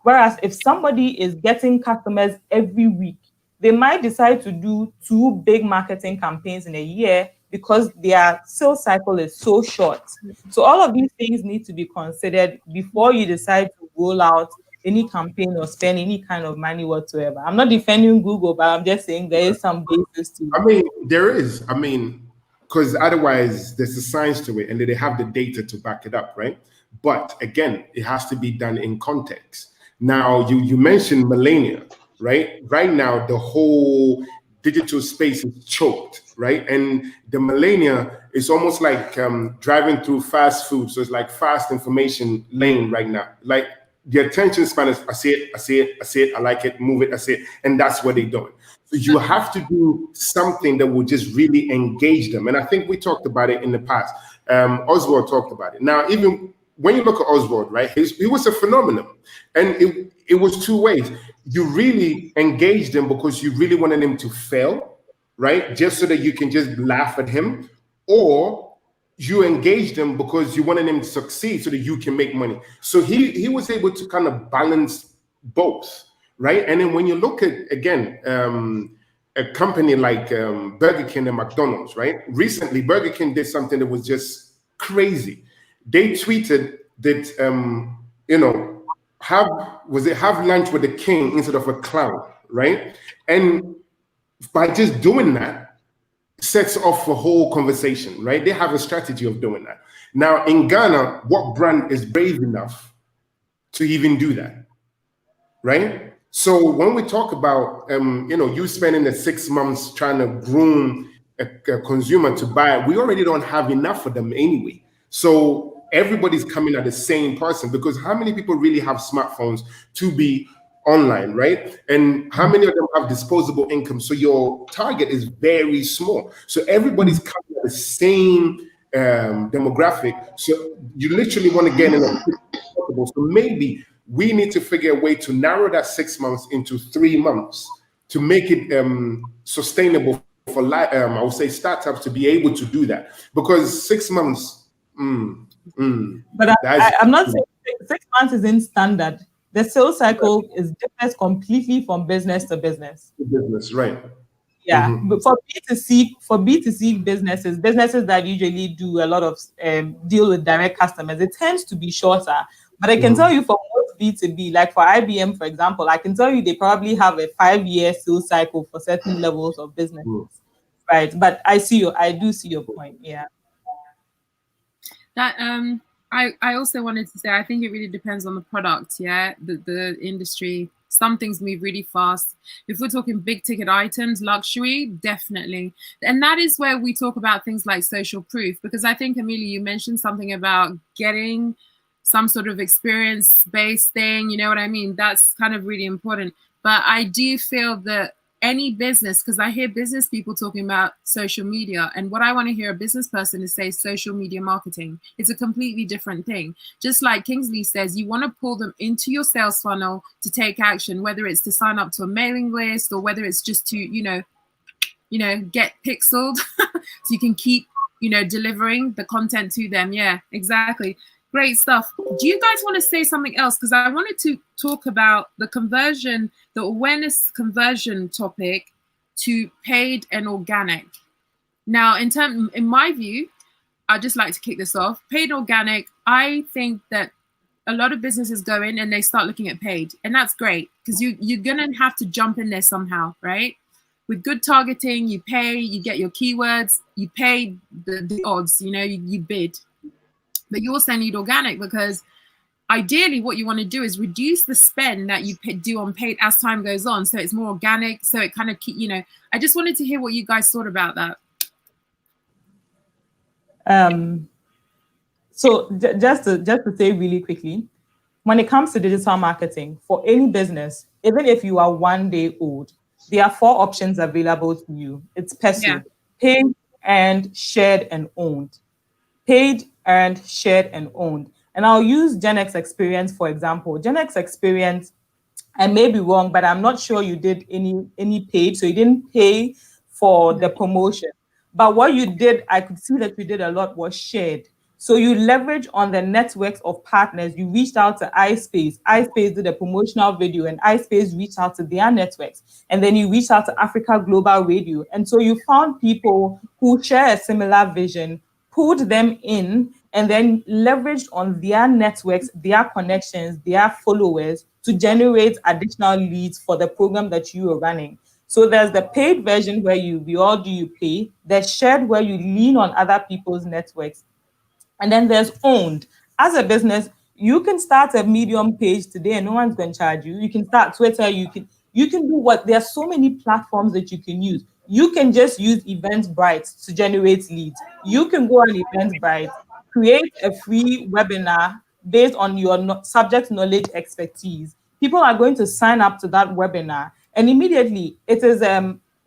Whereas if somebody is getting customers every week, they might decide to do 2 big marketing campaigns in a year because their sales cycle is so short. So all of these things need to be considered before you decide to roll out any campaign or spend any kind of money whatsoever. I'm not defending Google, but I'm just saying there is some basis to it. I mean, there is. I mean, because otherwise there's a science to it and they have the data to back it up, right? But again, it has to be done in context. Now, you mentioned millennia, right? Right now, the whole digital space is choked, right? And the millennia is almost like driving through fast food. So it's like fast information lane right now. Like the attention span is, I see it, I like it, move it, I see it. And that's what they're doing. So you have to do something that will just really engage them. And I think we talked about it in the past. Oswald talked about it. Now, even when you look at Oswald, right, he was a phenomenon. And it was 2 ways. You really engaged him because you really wanted him to fail, right? Just so that you can just laugh at him. Or you engaged him because you wanted him to succeed so that you can make money. So he was able to kind of balance both, right? And then when you look at, again, a company like Burger King and McDonald's, right? Recently, Burger King did something that was just crazy. They tweeted that, have lunch with the king instead of a clown, right? And by just doing that, sets off a whole conversation, right? They have a strategy of doing that. Now, in Ghana, what brand is brave enough to even do that, right? So when we talk about, you spending the 6 months trying to groom a consumer to buy it, we already don't have enough of them anyway. So everybody's coming at the same person, because how many people really have smartphones to be online, right? And how many of them have disposable income? So your target is very small. So everybody's coming at the same demographic. So you literally want to get in as quick as possible. So maybe we need to figure a way to narrow that 6 months into 3 months to make it sustainable for, I would say, startups to be able to do that. Because 6 months, but I'm not saying 6 months is in standard. The sales cycle is different completely from business to business. Business, right? Yeah, but for B2C businesses that usually do a lot of deal with direct customers, it tends to be shorter. But I can tell you for most B2B, like for IBM, for example, I can tell you they probably have a 5-year sales cycle for certain levels of businesses, right? But I do see your point. Yeah. That I also wanted to say, I think it really depends on the product, the industry. Some things move really fast. If we're talking big ticket items, luxury, definitely. And that is where we talk about things like social proof, because I think, Amelia, you mentioned something about getting some sort of experience-based thing, you know what I mean? That's kind of really important. But I do feel that any business, because I hear business people talking about social media, and what I want to hear a business person is say social media marketing. It's a completely different thing. Just like Kingsley says, you want to pull them into your sales funnel to take action, whether it's to sign up to a mailing list or whether it's just to, get pixeled so you can keep, delivering the content to them. Yeah, exactly. Great stuff. Do you guys want to say something else? Because I wanted to talk about the awareness conversion topic to paid and organic. Now, in my view, I'd just like to kick this off. Paid organic, I think that a lot of businesses go in and they start looking at paid, and that's great because you're gonna have to jump in there somehow, right? With good targeting, you pay, you get your keywords, you pay the odds, you bid. But you also need organic because ideally what you want to do is reduce the spend that you do on paid as time goes on. So it's more organic. So it kind of I just wanted to hear what you guys thought about that. So just to say really quickly, when it comes to digital marketing for any business, even if you are 1 day old, there are 4 options available to you. It's PESO, paid and shared and owned. Paid, earned, shared, and owned. And I'll use Gen X Experience, for example. Gen X Experience, I may be wrong, but I'm not sure you did any paid, so you didn't pay for the promotion. But what you did, I could see that you did a lot, was shared. So you leverage on the networks of partners. You reached out to iSpace. iSpace did a promotional video, and iSpace reached out to their networks. And then you reached out to Africa Global Radio. And so you found people who share a similar vision, pulled them in, and then leveraged on their networks, their connections, their followers to generate additional leads for the program that you are running. So there's the paid version where we all do you pay, there's shared where you lean on other people's networks, and then there's owned. As a business, you can start a Medium page today and no one's going to charge you. You can start Twitter, you can do what? There are so many platforms that you can use. You can just use Eventbrite to generate leads. You can go on Eventbrite, create a free webinar based on your subject knowledge expertise. People are going to sign up to that webinar, and immediately it is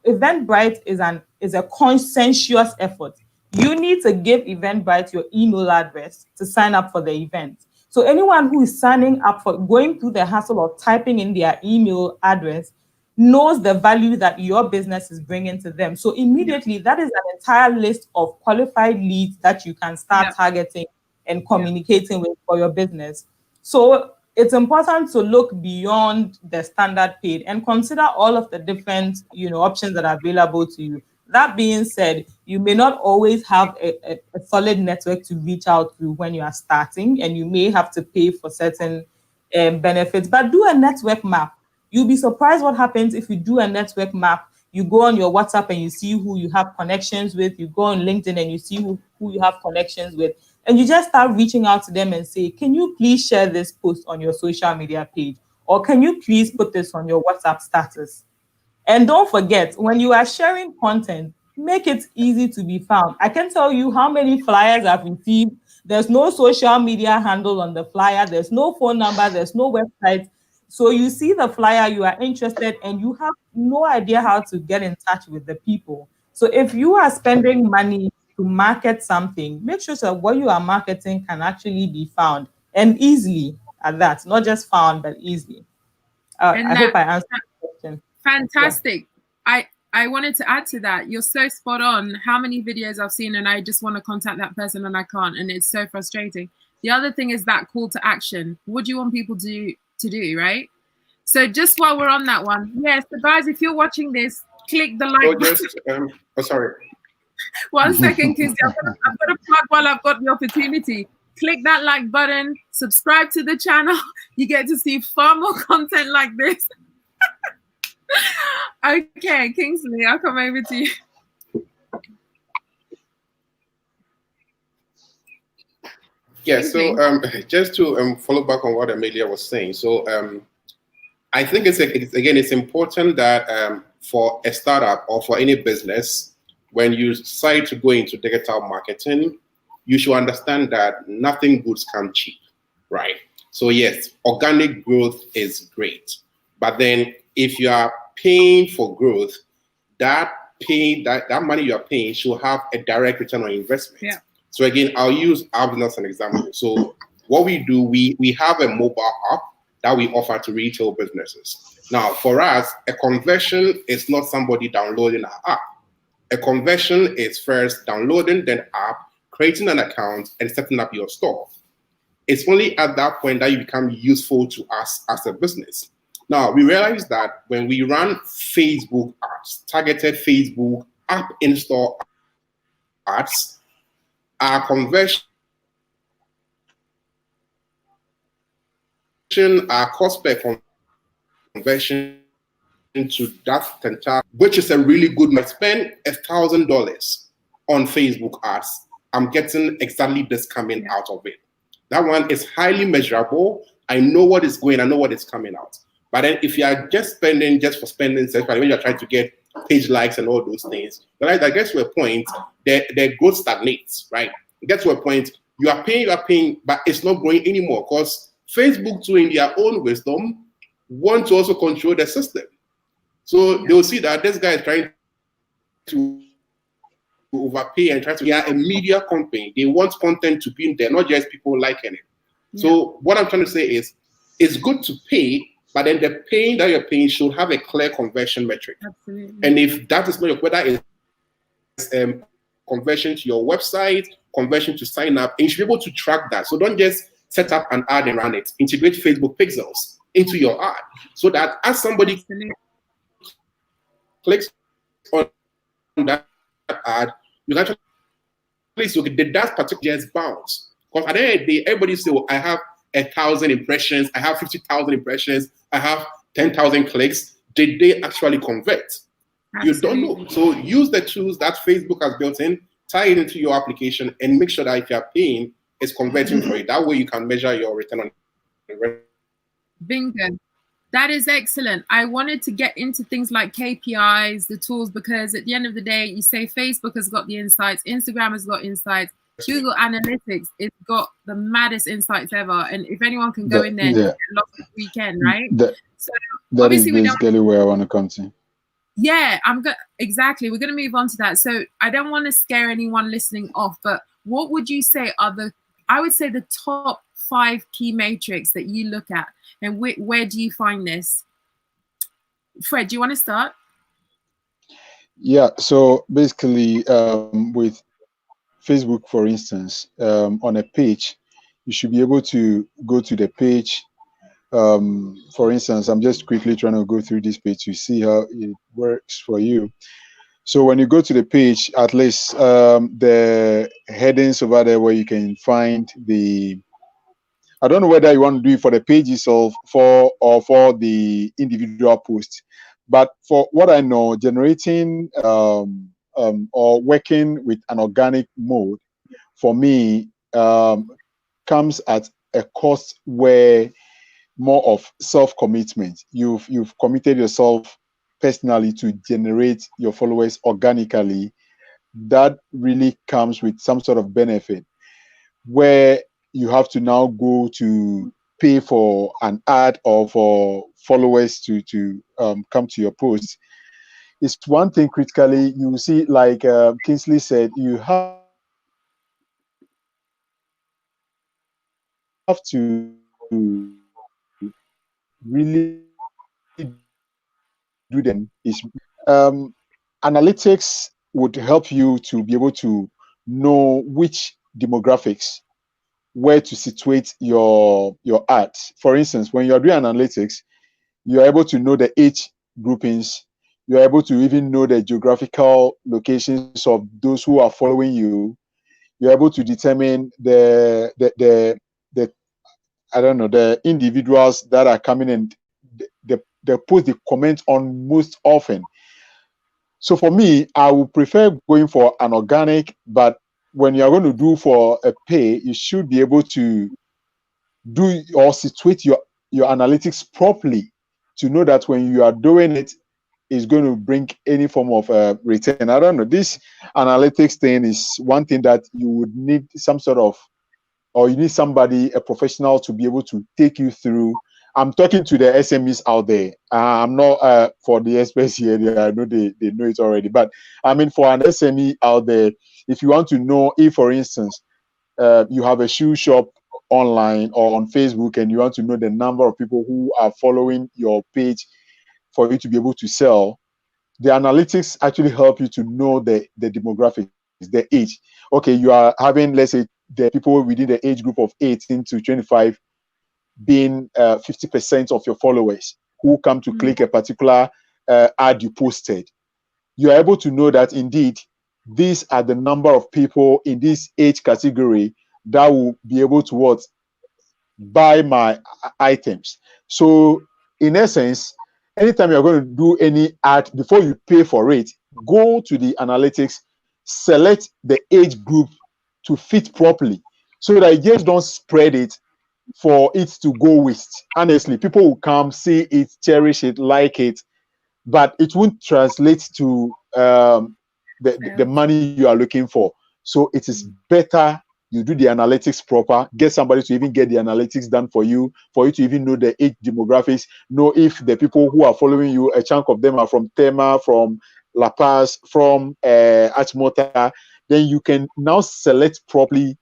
Eventbrite is a conscientious effort. You need to give Eventbrite your email address to sign up for the event. So anyone who is signing up for going through the hassle of typing in their email address knows the value that your business is bringing to them. So immediately that is an entire list of qualified leads that you can start targeting and communicating with for your business. So it's important to look beyond the standard paid and consider all of the different options that are available to you. That being said, you may not always have a solid network to reach out to when you are starting, and you may have to pay for certain benefits, but do a network map. You'll be surprised what happens if you do a network map. You go on your WhatsApp and you see who you have connections with. You go on LinkedIn and you see who you have connections with. And you just start reaching out to them and say, can you please share this post on your social media page? Or can you please put this on your WhatsApp status? And don't forget, when you are sharing content, make it easy to be found. I can tell you how many flyers I've received. There's no social media handle on the flyer. There's no phone number. There's no website. So you see the flyer, you are interested, and you have no idea how to get in touch with the people. So if you are spending money to market something, make sure that what you are marketing can actually be found, and easily at that, not just found, but easily. I hope I answered the question. Fantastic. Yeah. I wanted to add to that. You're so spot on. How many videos I've seen and I just want to contact that person and I can't, and it's so frustrating. The other thing is that call to action. What do you want people to do, right? So just while we're on that one, yes, so guys, if you're watching this, click the like button. Sorry. 1 second, Kizzy. I've got to plug while I've got the opportunity. Click that like button, subscribe to the channel. You get to see far more content like this. Okay, Kingsley, I'll come over to you. Yeah, so just to follow back on what Amelia was saying. So I think it's important that for a startup or for any business, when you decide to go into digital marketing, you should understand that nothing good comes cheap, right? So yes, organic growth is great. But then if you are paying for growth, that money you are paying should have a direct return on investment. Yeah. So again, I'll use our business as an example. So what we do, we have a mobile app that we offer to retail businesses. Now, for us, a conversion is not somebody downloading our app. A conversion is first downloading the app, creating an account, and setting up your store. It's only at that point that you become useful to us as a business. Now, we realize that when we run Facebook ads, targeted Facebook app in-store ads, our conversion, our cost per conversion into that entire, which is a really good. I spend $1,000 on Facebook ads. I'm getting exactly this coming out of it. That one is highly measurable. I know what is going, I know what is coming out. But then if you are just spending just for spending, when you're trying to get page likes and all those things, right, I guess to a point, their growth stagnates, right? It gets to a point, you are paying, but it's not growing anymore because Facebook, too, in their own wisdom, want to also control the system. So they'll see that this guy is trying to overpay and try to, a media company. They want content to be in there, not just people liking it. Yeah. So what I'm trying to say is, it's good to pay, but then the paying that you're paying should have a clear conversion metric. Absolutely. And if that is not your, whether it's conversion to your website, conversion to sign up, and you should be able to track that. So don't just set up an ad and run it. Integrate Facebook pixels into your ad so that as somebody clicks on that ad, you can actually see, okay, did that particular just bounce? Because at the end of the day, everybody say, well, I have 1,000 impressions, I have 50,000 impressions, I have 10,000 clicks. Did they actually convert? Absolutely. You don't know. So use the tools that Facebook has built in, tie it into your application, and make sure that if you're paying, it's converting for you. That way you can measure your return on investment. Bingo. That is excellent. I wanted to get into things like KPIs, the tools, because at the end of the day, you say Facebook has got the insights, Instagram has got insights, Google Analytics, it's got the maddest insights ever. And if anyone can go in there and get lost this weekend, right? So that is basically where I want to come to. Yeah, exactly. We're going to move on to that. So I don't want to scare anyone listening off, but what would you say are I would say the top 5 key metrics that you look at, and where do you find this? Fred, do you want to start? Yeah, so basically with Facebook, for instance, on a page, you should be able to go to the page. For instance, I'm just quickly trying to go through this page to see how it works for you. So when you go to the page, at least the headings over there where you can find the, I don't know whether you want to do it for the page itself or for the individual post, but for what I know, generating or working with an organic mode for me comes at a cost where more of self-commitment. You've committed yourself personally to generate your followers organically. That really comes with some sort of benefit where you have to now go to pay for an ad or for followers to come to your post. It's one thing critically, you see, like Kingsley said, you have to really do them. Analytics would help you to be able to know which demographics, where to situate your ads. For instance, when you're doing analytics, you're able to know the age groupings. You're able to even know the geographical locations of those who are following you. You're able to determine the I don't know, the individuals that are coming and the post they comment on most often. So for me, I would prefer going for an organic, but when you're going to do for a pay, you should be able to do or situate your analytics properly to know that when you are doing it, it's going to bring any form of return. I don't know. This analytics thing is one thing that you would need some sort of, or you need somebody, a professional, to be able to take you through I'm talking to the SMEs out there. I'm not for the experts here. I know they know it already. But I mean, for an SME out there, if you want to know, if for instance, you have a shoe shop online or on Facebook, and you want to know the number of people who are following your page for you to be able to sell, the analytics actually help you to know the demographics, the age. Okay, you are having, let's say, the people within the age group of 18 to 25 being 50% of your followers who come to click a particular ad you posted. You are able to know that indeed these are the number of people in this age category that will be able to what, buy my items. So in essence, anytime you're going to do any ad, before you pay for it, go to the analytics, select the age group to fit properly, so that you just don't spread it for it to go waste. Honestly, people will come, see it, cherish it, like it, but it won't translate to the money you are looking for. So it is better you do the analytics proper, get somebody to even get the analytics done for you to even know the age demographics, know if the people who are following you, a chunk of them are from Tema, from La Paz, from Achimota. Then you can now select properly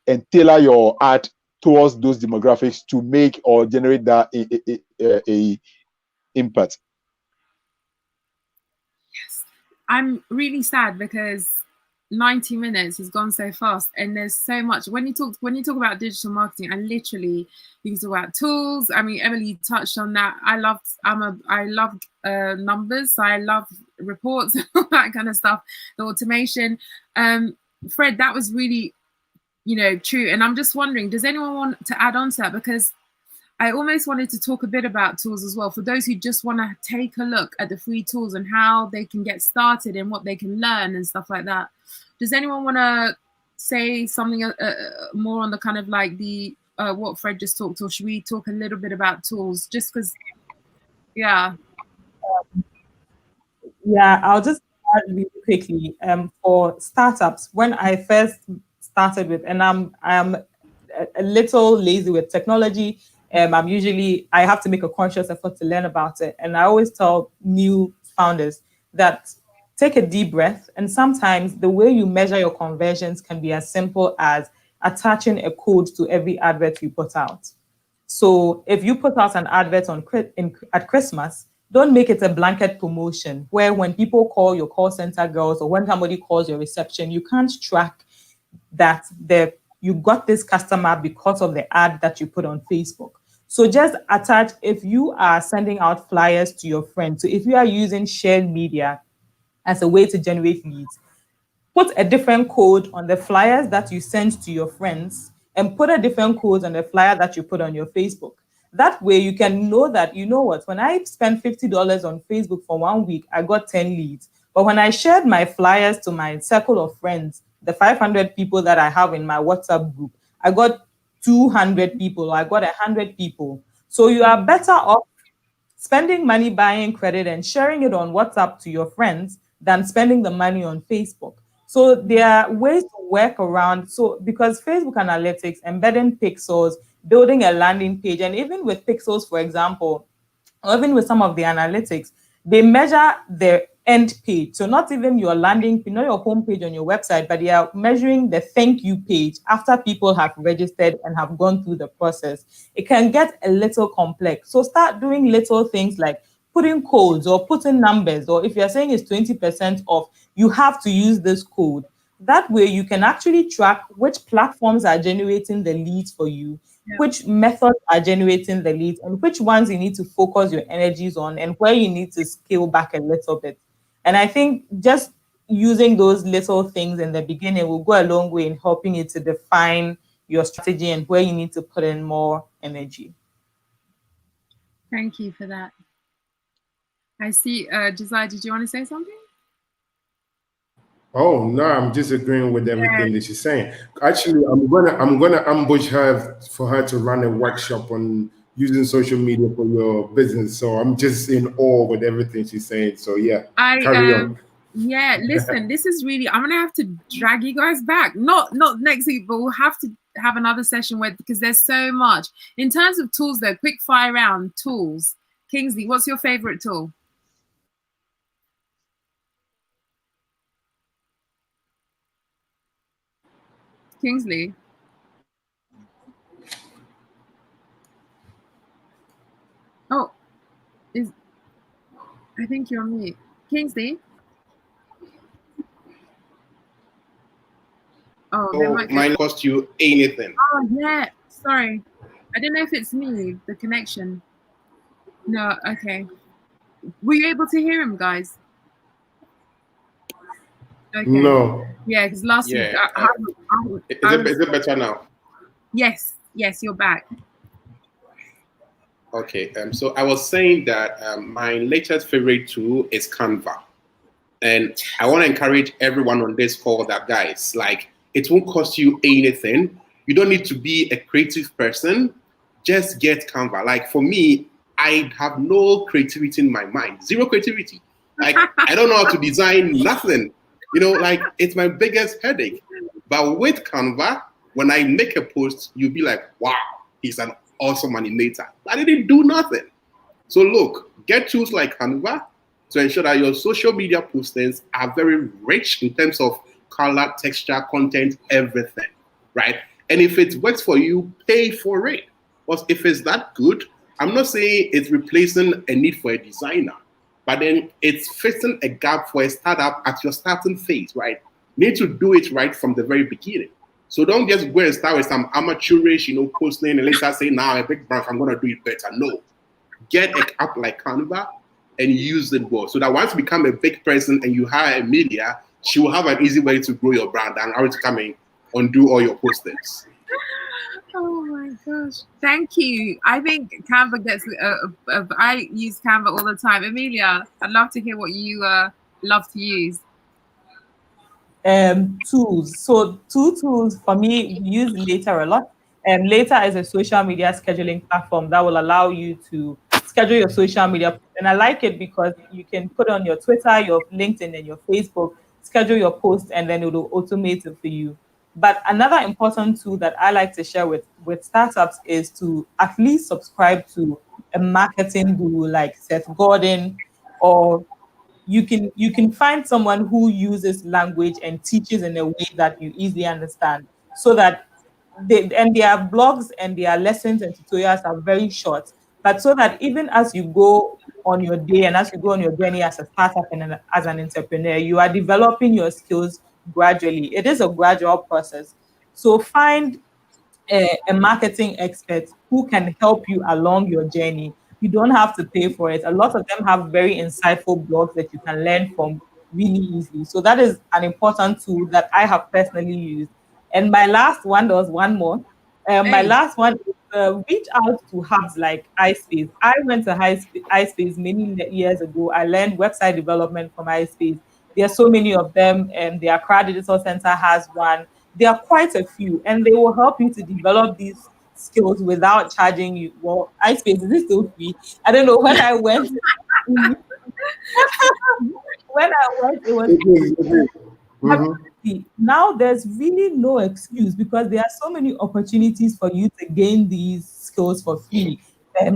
and tailor your ad towards those demographics to make or generate that a impact. Yes, I'm really sad because 90 minutes has gone so fast, and there's so much. When you talk about digital marketing, and literally you can talk about tools. I mean, Emily touched on that. I loved numbers, so I love reports, all that kind of stuff, the automation. Fred, that was really, true. And I'm just wondering, does anyone want to add on to that? Because I almost wanted to talk a bit about tools as well, for those who just want to take a look at the free tools and how they can get started and what they can learn and stuff like that. Does anyone want to say something more on the kind of like the what Fred just talked, or should we talk a little bit about tools? Just because, yeah. Yeah, I'll just add really quickly. For startups, when I first started with, and I'm a little lazy with technology. I have to make a conscious effort to learn about it. And I always tell new founders that take a deep breath. And sometimes the way you measure your conversions can be as simple as attaching a code to every advert you put out. So if you put out an advert at Christmas, don't make it a blanket promotion where when people call your call center girls or when somebody calls your reception, you can't track that you got this customer because of the ad that you put on Facebook. So just attach, if you are sending out flyers to your friends, so if you are using shared media as a way to generate leads, put a different code on the flyers that you send to your friends and put a different code on the flyer that you put on your Facebook. That way you can know that, you know what, when I spent $50 on Facebook for 1 week, I got 10 leads. But when I shared my flyers to my circle of friends, the 500 people that I have in my WhatsApp group, I got 200 people, or I got 100 people. So you are better off spending money buying credit and sharing it on WhatsApp to your friends than spending the money on Facebook. So there are ways to work around. So because Facebook analytics, embedding pixels, building a landing page, and even with pixels, for example, or even with some of the analytics, they measure the end page. So not even your landing, not your home page on your website, but they are measuring the thank you page after people have registered and have gone through the process. It can get a little complex. So start doing little things like putting codes or putting numbers, or if you're saying it's 20% off, you have to use this code. That way you can actually track which platforms are generating the leads for you, which methods are generating the leads, and which ones you need to focus your energies on and where you need to scale back a little bit. And I think just using those little things in the beginning will go a long way in helping you to define your strategy and where you need to put in more energy. Thank you for that. I see, Josiah, did you want to say something? Oh no, I'm just agreeing with everything that she's saying. Actually, I'm gonna ambush her for her to run a workshop on using social media for your business. So I'm just in awe with everything she's saying. So yeah, carry on. Yeah, listen, this is really, I'm gonna have to drag you guys back. Not next week, but we'll have to have another session where, because there's so much. In terms of tools though, quick fire round tools. Kingsley, what's your favorite tool? Kingsley. Oh, I think you're on mute. Kingsley? Oh, there might be. Might cost you anything. Oh, yeah. Sorry. I don't know if it's me, the connection. No, okay. Were you able to hear him, guys? Okay. No. Yeah, because last week. Is it better now? Yes, you're back. Okay, so I was saying that my latest favorite tool is Canva. And I want to encourage everyone on this call that, guys, like, it won't cost you anything. You don't need to be a creative person. Just get Canva. Like, for me, I have no creativity in my mind. Zero creativity. Like, I don't know how to design nothing. You know, like, it's my biggest headache. But with Canva, when I make a post, you'll be like, wow, he's an awesome animator. I didn't do nothing. So look, get tools like Canva to ensure that your social media postings are very rich in terms of color, texture, content, everything, right? And if it works for you, pay for it. But if it's that good, I'm not saying it's replacing a need for a designer, but then it's fixing a gap for a startup at your starting phase, right? You need to do it right from the very beginning. So don't just go and start with some amateurish, posting and later say, now a big brand, I'm going to do it better. No. Get an app like Canva and use it well. So that once you become a big person and you hire Emilia, she will have an easy way to grow your brand and how to come in and do all your postings. Oh my gosh. Thank you. I think Canva gets, I use Canva all the time. Emilia, I'd love to hear what you love to use. Tools. So 2 tools for me, we use Later a lot. Later is a social media scheduling platform that will allow you to schedule your social media. And I like it because you can put on your Twitter, your LinkedIn, and your Facebook, schedule your post, and then it will automate it for you. But another important tool that I like to share with startups is to at least subscribe to a marketing guru like Seth Godin, or you can find someone who uses language and teaches in a way that you easily understand, so that their blogs and their lessons and tutorials are very short, but so that even as you go on your day and as you go on your journey as a startup and as an entrepreneur, you are developing your skills gradually. It is a gradual process. So find a marketing expert who can help you along your journey. You don't have to pay for it. A lot of them have very insightful blogs that you can learn from really easily. So that is an important tool that I have personally used. And my last one, there was one more. My last one is reach out to hubs like iSpace. I went to iSpace many years ago. I learned website development from iSpace. There are so many of them, and the Accra Digital Center has one. There are quite a few, and they will help you to develop these skills without charging you. Well, iSpace, is it still free? I don't know. When I went, it was. Now there's really no excuse because there are so many opportunities for you to gain these skills for free.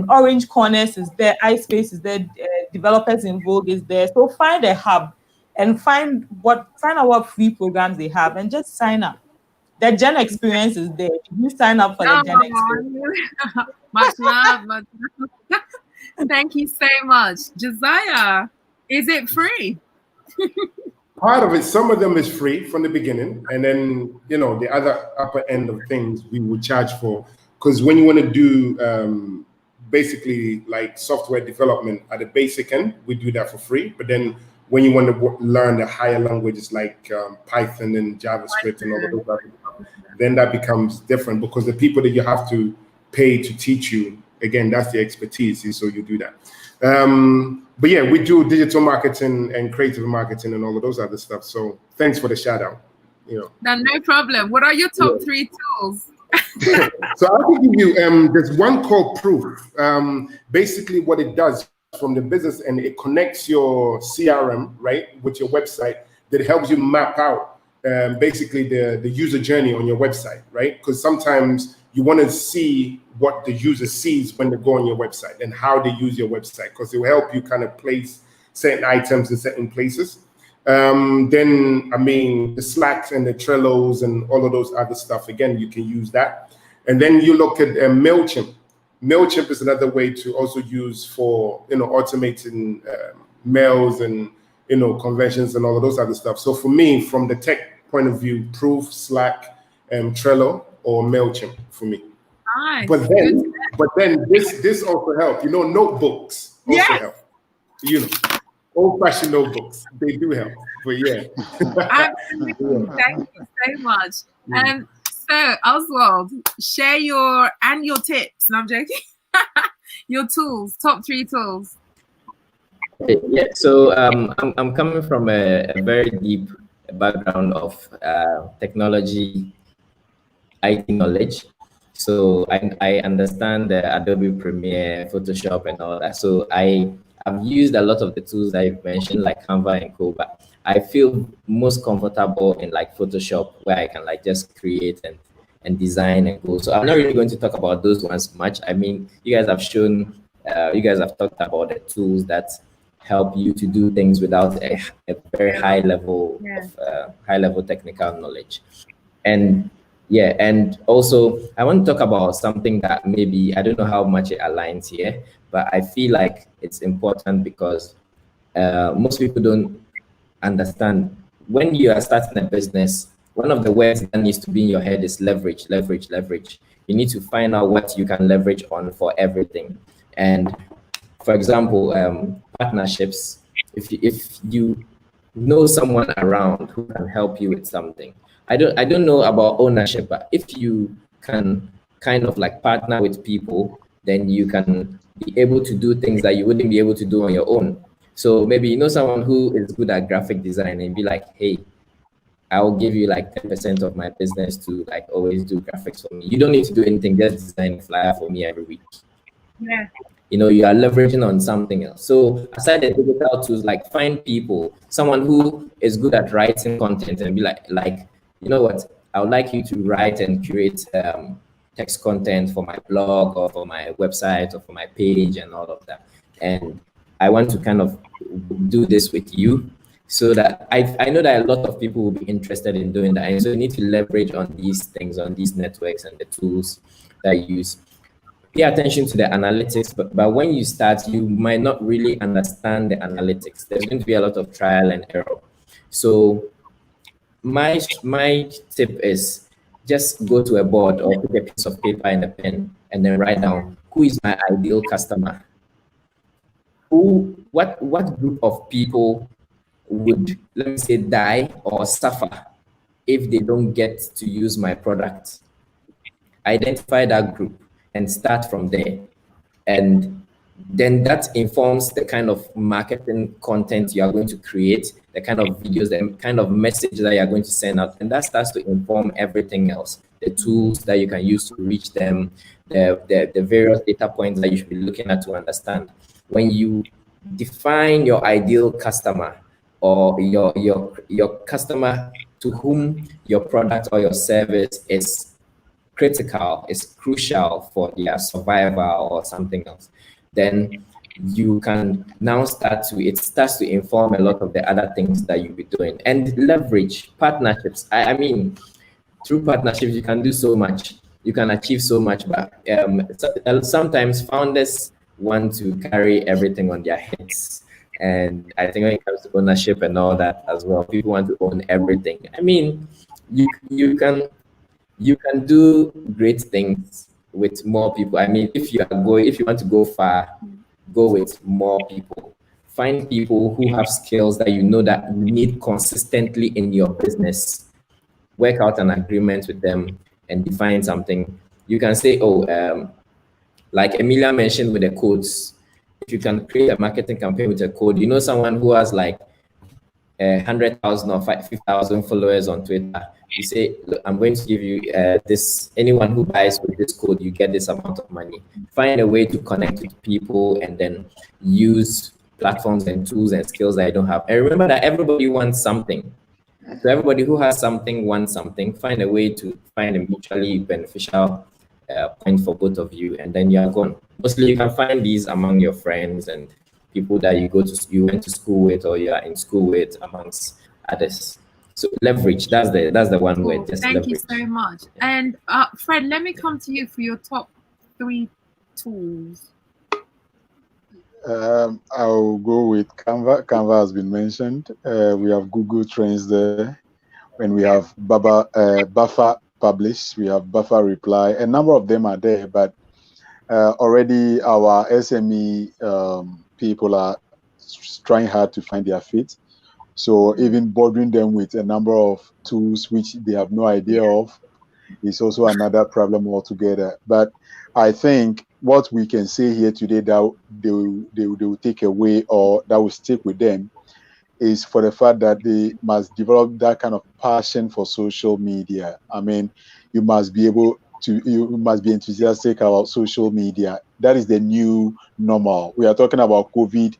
Orange Corners is there, iSpace is there, Developers in Vogue is there. So find a hub and find out what free programs they have and just sign up. The Gen Experience is there. You sign up for the Gen Experience. Much love. Thank you so much. Josiah, is it free? Part of it, some of them is free from the beginning, and then the other upper end of things we would charge for. Because when you want to do basically like software development at the basic end, we do that for free. But then when you want to learn the higher languages like Python and JavaScript and all of those other stuff, then that becomes different because the people that you have to pay to teach you, again, that's the expertise, and so you do that. But yeah, we do digital marketing and creative marketing and all of those other stuff. So thanks for the shout out. No problem. What are your top 3 tools? So I will give you there's one called Proof. Basically what it does, from the business and it connects your CRM, right, with your website, that helps you map out basically the user journey on your website, right? Because sometimes you want to see what the user sees when they go on your website and how they use your website, because it will help you kind of place certain items in certain places. Then, I mean, the Slacks and the Trellos and all of those other stuff, again, you can use that. And then you look at MailChimp. MailChimp is another way to also use for, automating mails and, conventions and all of those other stuff. So for me, from the tech point of view, Proof, Slack, Trello, or MailChimp for me. Nice. But then this also helps. Notebooks also help. Old-fashioned notebooks, they do help. But yeah. Absolutely. Thank you so much. So Oswald, share your tips. No, I'm joking. Your tools, top 3 tools. Yeah, so I'm coming from a very deep background of technology, IT knowledge. So I understand the Adobe Premiere, Photoshop, and all that. So I've used a lot of the tools that you've mentioned, like Canva and Co. But I feel most comfortable in like Photoshop, where I can like just create and design and go. So I'm not really going to talk about those ones much. I mean, you guys have talked about the tools that help you to do things without a very high level of technical knowledge. And yeah, and also I want to talk about something that maybe I don't know how much it aligns here, but I feel like it's important because most people don't understand. When you are starting a business, one of the words that needs to be in your head is leverage, leverage, leverage. You need to find out what you can leverage on for everything. And for example, partnerships. If you know someone around who can help you with something, I don't know about ownership, but if you can kind of like partner with people, then you can be able to do things that you wouldn't be able to do on your own. So maybe someone who is good at graphic design and be like, hey, I'll give you like 10% of my business to like always do graphics for me. You don't need to do anything, just design a flyer for me every week. Yeah. You are leveraging on something else. So aside the digital tools, like find people, someone who is good at writing content and be like, you know what, I would like you to write and create text content for my blog or for my website or for my page and all of that. And I want to kind of do this with you so that I know that a lot of people will be interested in doing that. And so you need to leverage on these things, on these networks and the tools that you use. Pay attention to the analytics, but when you start, you might not really understand the analytics. There's going to be a lot of trial and error. So my tip is just go to a board or pick a piece of paper and a pen and then write down, who is my ideal customer? What group of people would, let me say, die or suffer if they don't get to use my product? Identify that group and start from there. And then that informs the kind of marketing content you are going to create, the kind of videos, the kind of message that you are going to send out. And that starts to inform everything else, the tools that you can use to reach them, the various data points that you should be looking at to understand. When you define your ideal customer or your customer to whom your product or your service is critical, is crucial for their survival or something else, then you can now it starts to inform a lot of the other things that you'll be doing. And leverage partnerships. I mean, through partnerships, you can do so much. You can achieve so much, but sometimes founders want to carry everything on their heads. And I think when it comes to ownership and all that as well, people want to own everything. I mean, you can do great things with more people. I mean, if you want to go far, go with more people. Find people who have skills that you know that you need consistently in your business. Work out an agreement with them and define something. You can say, like Emilia mentioned with the codes, if you can create a marketing campaign with a code, someone who has like 100,000 or 50,000 followers on Twitter. You say, look, I'm going to give you this, anyone who buys with this code, you get this amount of money. Find a way to connect with people and then use platforms and tools and skills that I don't have. And remember that everybody wants something. So everybody who has something wants something. Find a way to find a mutually beneficial point for both of you, and then you are gone. Mostly you can find these among your friends and people that you went to school with, or you are in school with, amongst others. So leverage, that's the one word. Just Thank leverage. you so much. And Fred, let me come to you for your top 3 tools. I'll go with Canva. Canva has been mentioned. We have Google Trends there, and we have Buffer Publish. We have Buffer Reply. A number of them are there, but already our SME people are trying hard to find their fit. So even bothering them with a number of tools which they have no idea of is also another problem altogether. But I think what we can say here today that they will take away, or that will stick with them, is for the fact that they must develop that kind of passion for social media. I mean, you must be enthusiastic about social media. That is the new normal. We are talking about COVID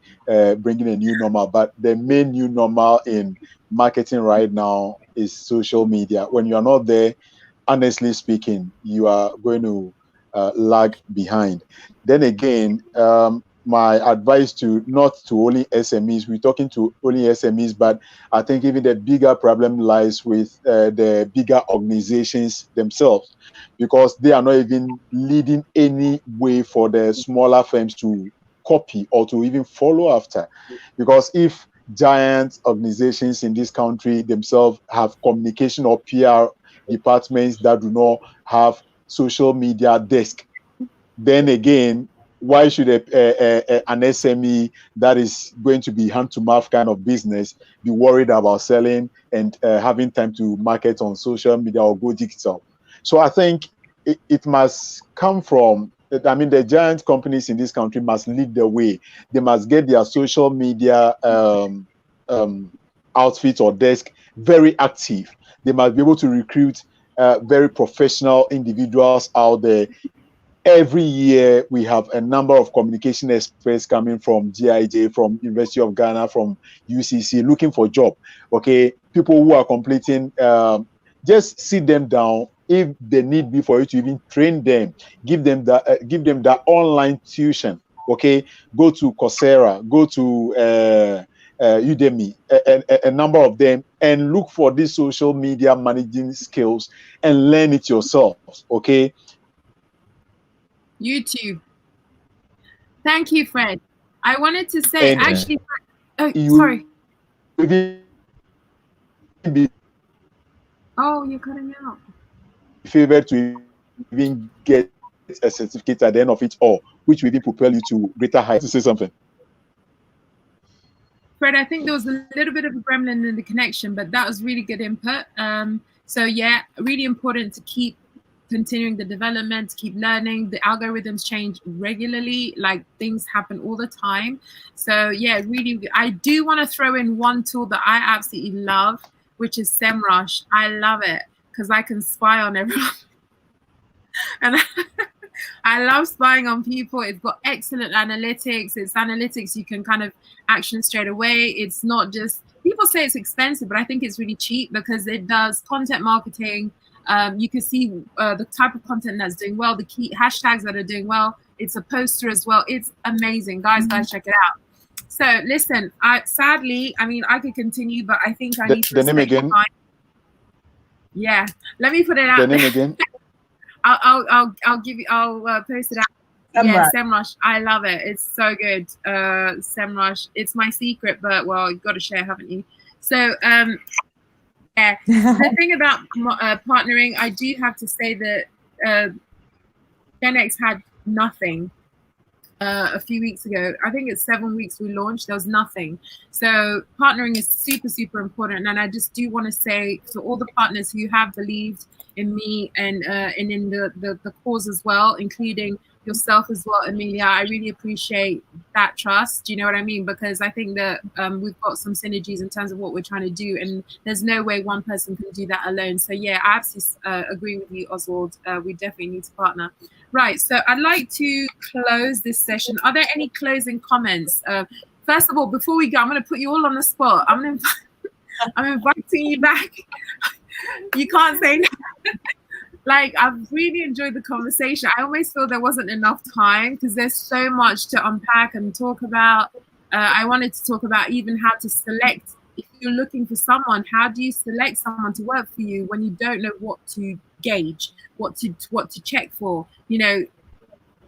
bringing a new normal, but the main new normal in marketing right now is social media. When you are not there, honestly speaking, you are going to lag behind. Then again, my advice to not to only SMEs, we're talking to only SMEs, but I think even the bigger problem lies with the bigger organizations themselves, because they are not even leading any way for the smaller firms to copy or to even follow after. Because if giant organizations in this country themselves have communication or PR departments that do not have social media desk, then again, why should an SME that is going to be hand-to-mouth kind of business be worried about selling and having time to market on social media or go digital? So I think it must come from, I mean, the giant companies in this country must lead the way. They must get their social media outfit or desk very active. They must be able to recruit very professional individuals out there. Every year, we have a number of communication experts coming from GIJ, from University of Ghana, from UCC, looking for job. Okay, people who are completing, just sit them down. If they need be for you to even train them, give them that online tuition. Okay, go to Coursera, go to Udemy, a number of them, and look for these social media managing skills and learn it yourself. Okay. YouTube. Thank you, Fred. I wanted to say, And actually, sorry. Oh, you're cutting out. Favored to even get a certificate at the end of it all, which will propel you to greater heights. To say something, Fred, I think there was a little bit of a gremlin in the connection, but that was really good input. So yeah, really important to keep continuing the development, keep learning. The algorithms change regularly, like things happen all the time. So yeah, really, I do want to throw in one tool that I absolutely love, which is SEMrush. I love it because I can spy on everyone. And I love spying on people. It's got excellent analytics. It's analytics you can kind of action straight away. It's not just, people say it's expensive, but I think it's really cheap because it does content marketing. You can see the type of content that's doing well, the key hashtags that are doing well. It's a poster as well. It's amazing. Guys, check it out. So listen, sadly, I mean, I could continue, but I think I need to respect the name again. Yeah, let me put it out. The name again. I'll give you. I'll post it out. Yeah, SEMrush. I love it. It's so good. SEMrush. It's my secret, but well, you've got to share, haven't you? So yeah. The thing about partnering, I do have to say that Gen X had nothing a few weeks ago. I think it's 7 weeks we launched. There was nothing. So partnering is super, super important. And I just do want to say to all the partners who have believed in me and in the cause as well, including yourself as well, Amelia. I really appreciate that trust. Do you know what I mean? Because I think that we've got some synergies in terms of what we're trying to do, and there's no way one person can do that alone. So yeah, I absolutely agree with you, Oswald. We definitely need to partner. Right. So I'd like to close this session. Are there any closing comments? First of all, before we go, I'm going to put you all on the spot. I'm inviting you back. You can't say no. Like, I've really enjoyed the conversation. I always feel there wasn't enough time because there's so much to unpack and talk about. I wanted to talk about even how to select. If you're looking for someone, how do you select someone to work for you when you don't know what to gauge, what to check for? You know,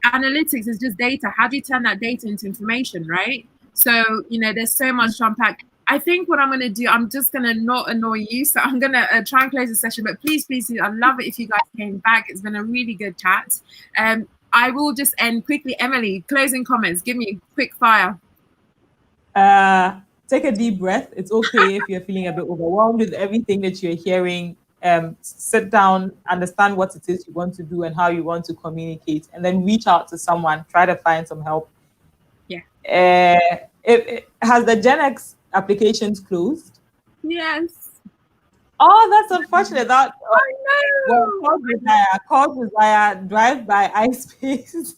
analytics is just data. How do you turn that data into information, right? So, you know, there's so much to unpack. I think what I'm going to do, I'm just going to not annoy you. So I'm going to try and close the session. But please, I'd love it if you guys came back. It's been a really good chat. I will just end quickly. Emily, closing comments. Give me quick fire. Take a deep breath. It's okay if you're feeling a bit overwhelmed with everything that you're hearing. Sit down, understand what it is you want to do and how you want to communicate, and then reach out to someone. Try to find some help. Yeah. Has the Gen X applications closed? Yes. Oh, that's unfortunate. That I know. Well, call desire, drive by iSpace.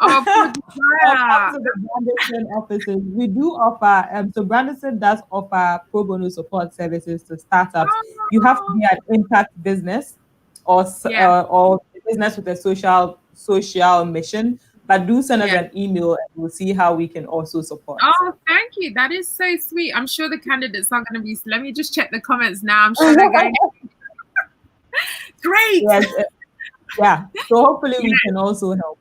Oh, to the Brandon offices. We do offer, so Brandon does offer pro bono support services to startups. You have to be an impact business or business with a social mission. But do send us an email and we'll see how we can also support. Oh, thank you. That is so sweet. I'm sure the candidates are going to be. Let me just check the comments now. I'm sure they're going. Great. Yes. Yeah. So hopefully we can also help.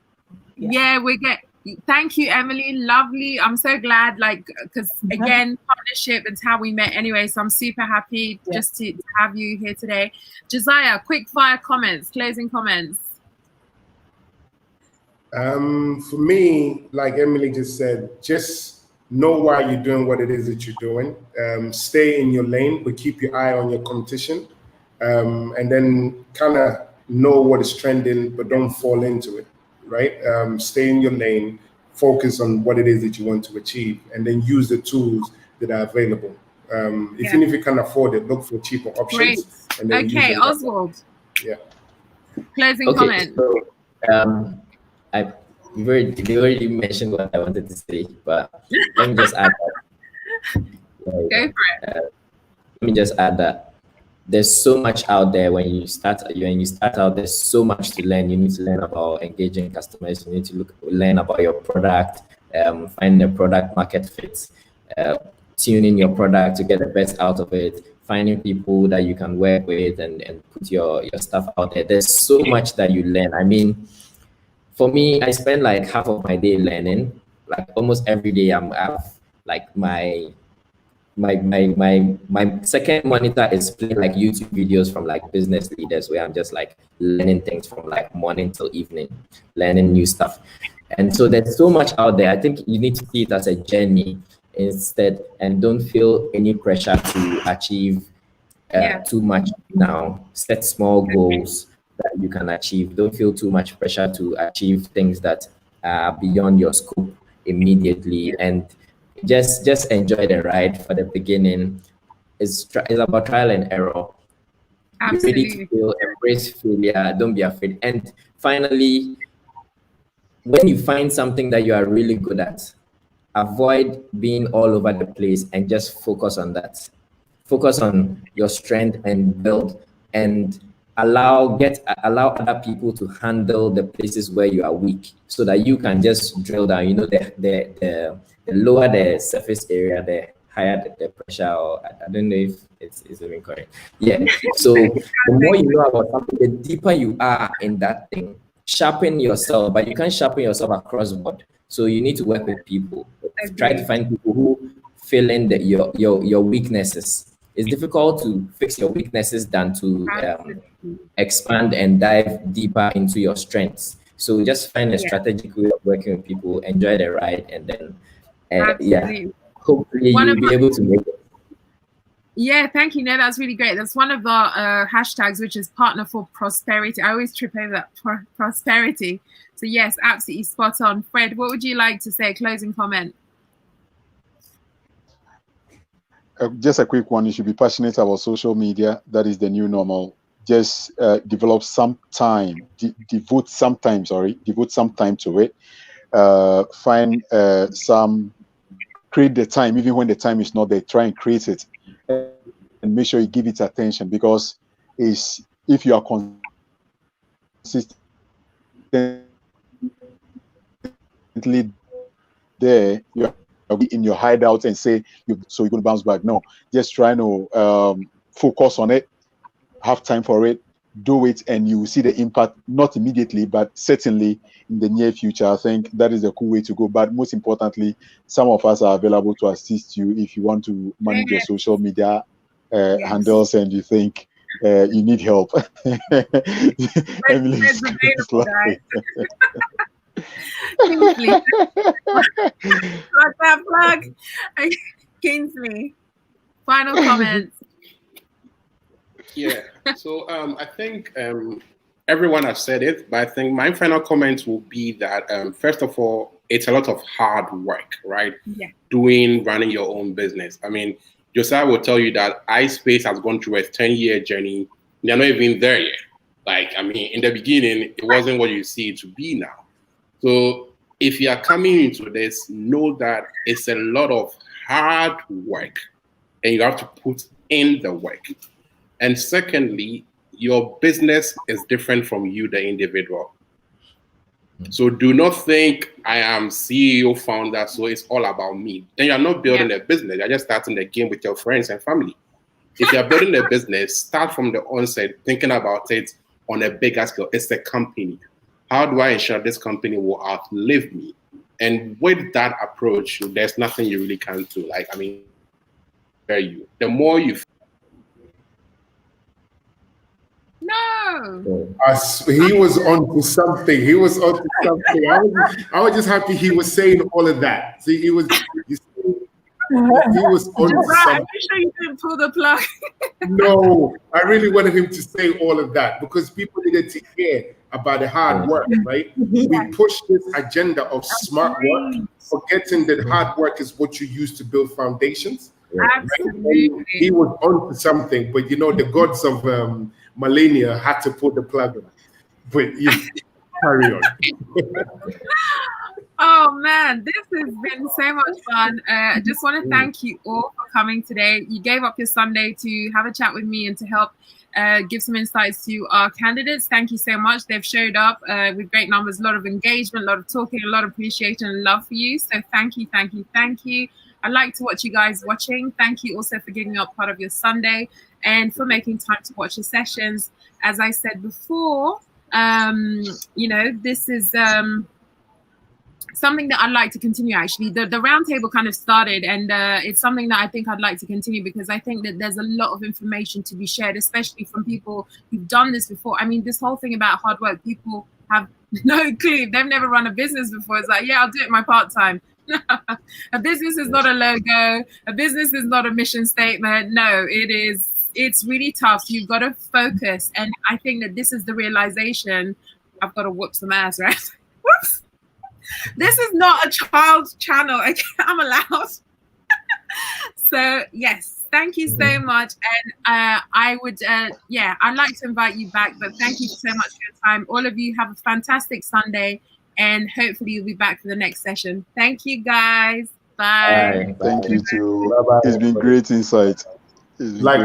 Yeah, we get. Thank you, Emily. Lovely. I'm so glad, because again, partnership, it's how we met anyway. So I'm super happy just to have you here today. Josiah, quick fire comments, closing comments. For me, like Emily just said, just know why you're doing what it is that you're doing. Stay in your lane, but keep your eye on your competition. And then kind of know what is trending, but don't fall into it, right? Stay in your lane, focus on what it is that you want to achieve, and then use the tools that are available. Even if you can afford it, look for cheaper options. Great. And then okay, Oswald. Yeah. Closing comment. So, you already mentioned what I wanted to say, but let me just add that. Go for it. Let me just add that there's so much out there when you start out. There's so much to learn. You need to learn about engaging customers. You need to learn about your product, find the product market fit, tune in your product to get the best out of it, finding people that you can work with and put your stuff out there. There's so much that you learn. I mean, for me, I spend like half of my day learning. Like almost every day, my second monitor is playing like YouTube videos from like business leaders where I'm just like learning things from like morning till evening, learning new stuff. And so there's so much out there. I think you need to see it as a journey instead, and don't feel any pressure to achieve too much now. Set small goals that you can achieve. Don't feel too much pressure to achieve things that are beyond your scope immediately, and just enjoy the ride for the beginning. It's about trial and error. Absolutely. Be ready to fail, embrace failure, don't be afraid. And finally, when you find something that you are really good at, avoid being all over the place and just focus on that. Focus on your strength and build, and allow other people to handle the places where you are weak, so that you can just drill down. You know, the lower the surface area, the higher the pressure, or I don't know if it's even correct. Yeah. So the more you know about something, the deeper you are in that thing. Sharpen yourself, but you can't sharpen yourself across the board. So you need to work with people. Try to find people who fill in your weaknesses. It's difficult to fix your weaknesses than to expand and dive deeper into your strengths. So just find a strategic way of working with people, enjoy the ride, and then hopefully you'll be able to make it. Yeah, thank you. No, that's really great. That's one of our hashtags, which is partner for prosperity. I always trip over that prosperity. So yes, absolutely spot on. Fred, what would you like to say? Closing comment. Just a quick one. You should be passionate about social media. That is the new normal. Just develop some time, devote some time to it. Find create the time, even when the time is not there. Try and create it, and make sure you give it attention, because if you are consistently there, you're in your hideout and say you're going to bounce back. No, just try to focus on it, have time for it, do it, and you will see the impact, not immediately, but certainly in the near future. I think that is a cool way to go. But most importantly, some of us are available to assist you if you want to manage your social media handles and you think you need help. Emily is laughing. Kingsley. Plug that plug. Kingsley, final comments. Yeah, so I think everyone has said it, but I think my final comment will be that first of all, it's a lot of hard work, right? Yeah. Running your own business. I mean, Josiah will tell you that iSpace has gone through a 10-year journey. They're not even there yet. Like, I mean, in the beginning, it wasn't what you see it to be now. So if you are coming into this, know that it's a lot of hard work and you have to put in the work. And secondly, your business is different from you, the individual. So do not think I am CEO founder, so it's all about me. Then you're not building a business. You're just starting the game with your friends and family. If you're building a business, start from the onset thinking about it on a bigger scale. It's a company. How do I ensure this company will outlive me? And with that approach, there's nothing you really can do. Like, I mean, the more you. No. He was on to something. He was on to something. I was just happy he was saying all of that. See, he was on to something. I'm sure you didn't pull the plug. No, I really wanted him to say all of that because people needed to hear about the hard work, right? We push this agenda of smart work, forgetting that hard work is what you use to build foundations. Absolutely. Right? He was on to something, but you know, the gods of millennia had to pull the plug on. But you carry on. Oh man, this has been so much fun. I just want to thank you all for coming today. You gave up your Sunday to have a chat with me and to help give some insights to our candidates. Thank you so much. They've showed up with great numbers, a lot of engagement, a lot of talking, a lot of appreciation and love for you. So thank you, thank you, thank you. I like to watch you guys watching. Thank you also for giving up part of your Sunday and for making time to watch the sessions. As I said before, you know, this is something that I'd like to continue. Actually, the roundtable kind of started, and it's something that I think I'd like to continue because I think that there's a lot of information to be shared, especially from people who've done this before. I mean, this whole thing about hard work, people have no clue. They've never run a business before. It's like, yeah, I'll do it my part-time. A business is not a logo. A business is not a mission statement. No, it is. It's really tough. You've got to focus, and I think that this is the realization. I've got to whoop some ass, right? Whoops. This is not a child's channel. Okay, I'm allowed. So yes, thank you so much, and I would, yeah, I'd like to invite you back. But thank you so much for your time. All of you have a fantastic Sunday, and hopefully you'll be back for the next session. Thank you, guys. Bye. Thank you too. Bye-bye. It's been great insight.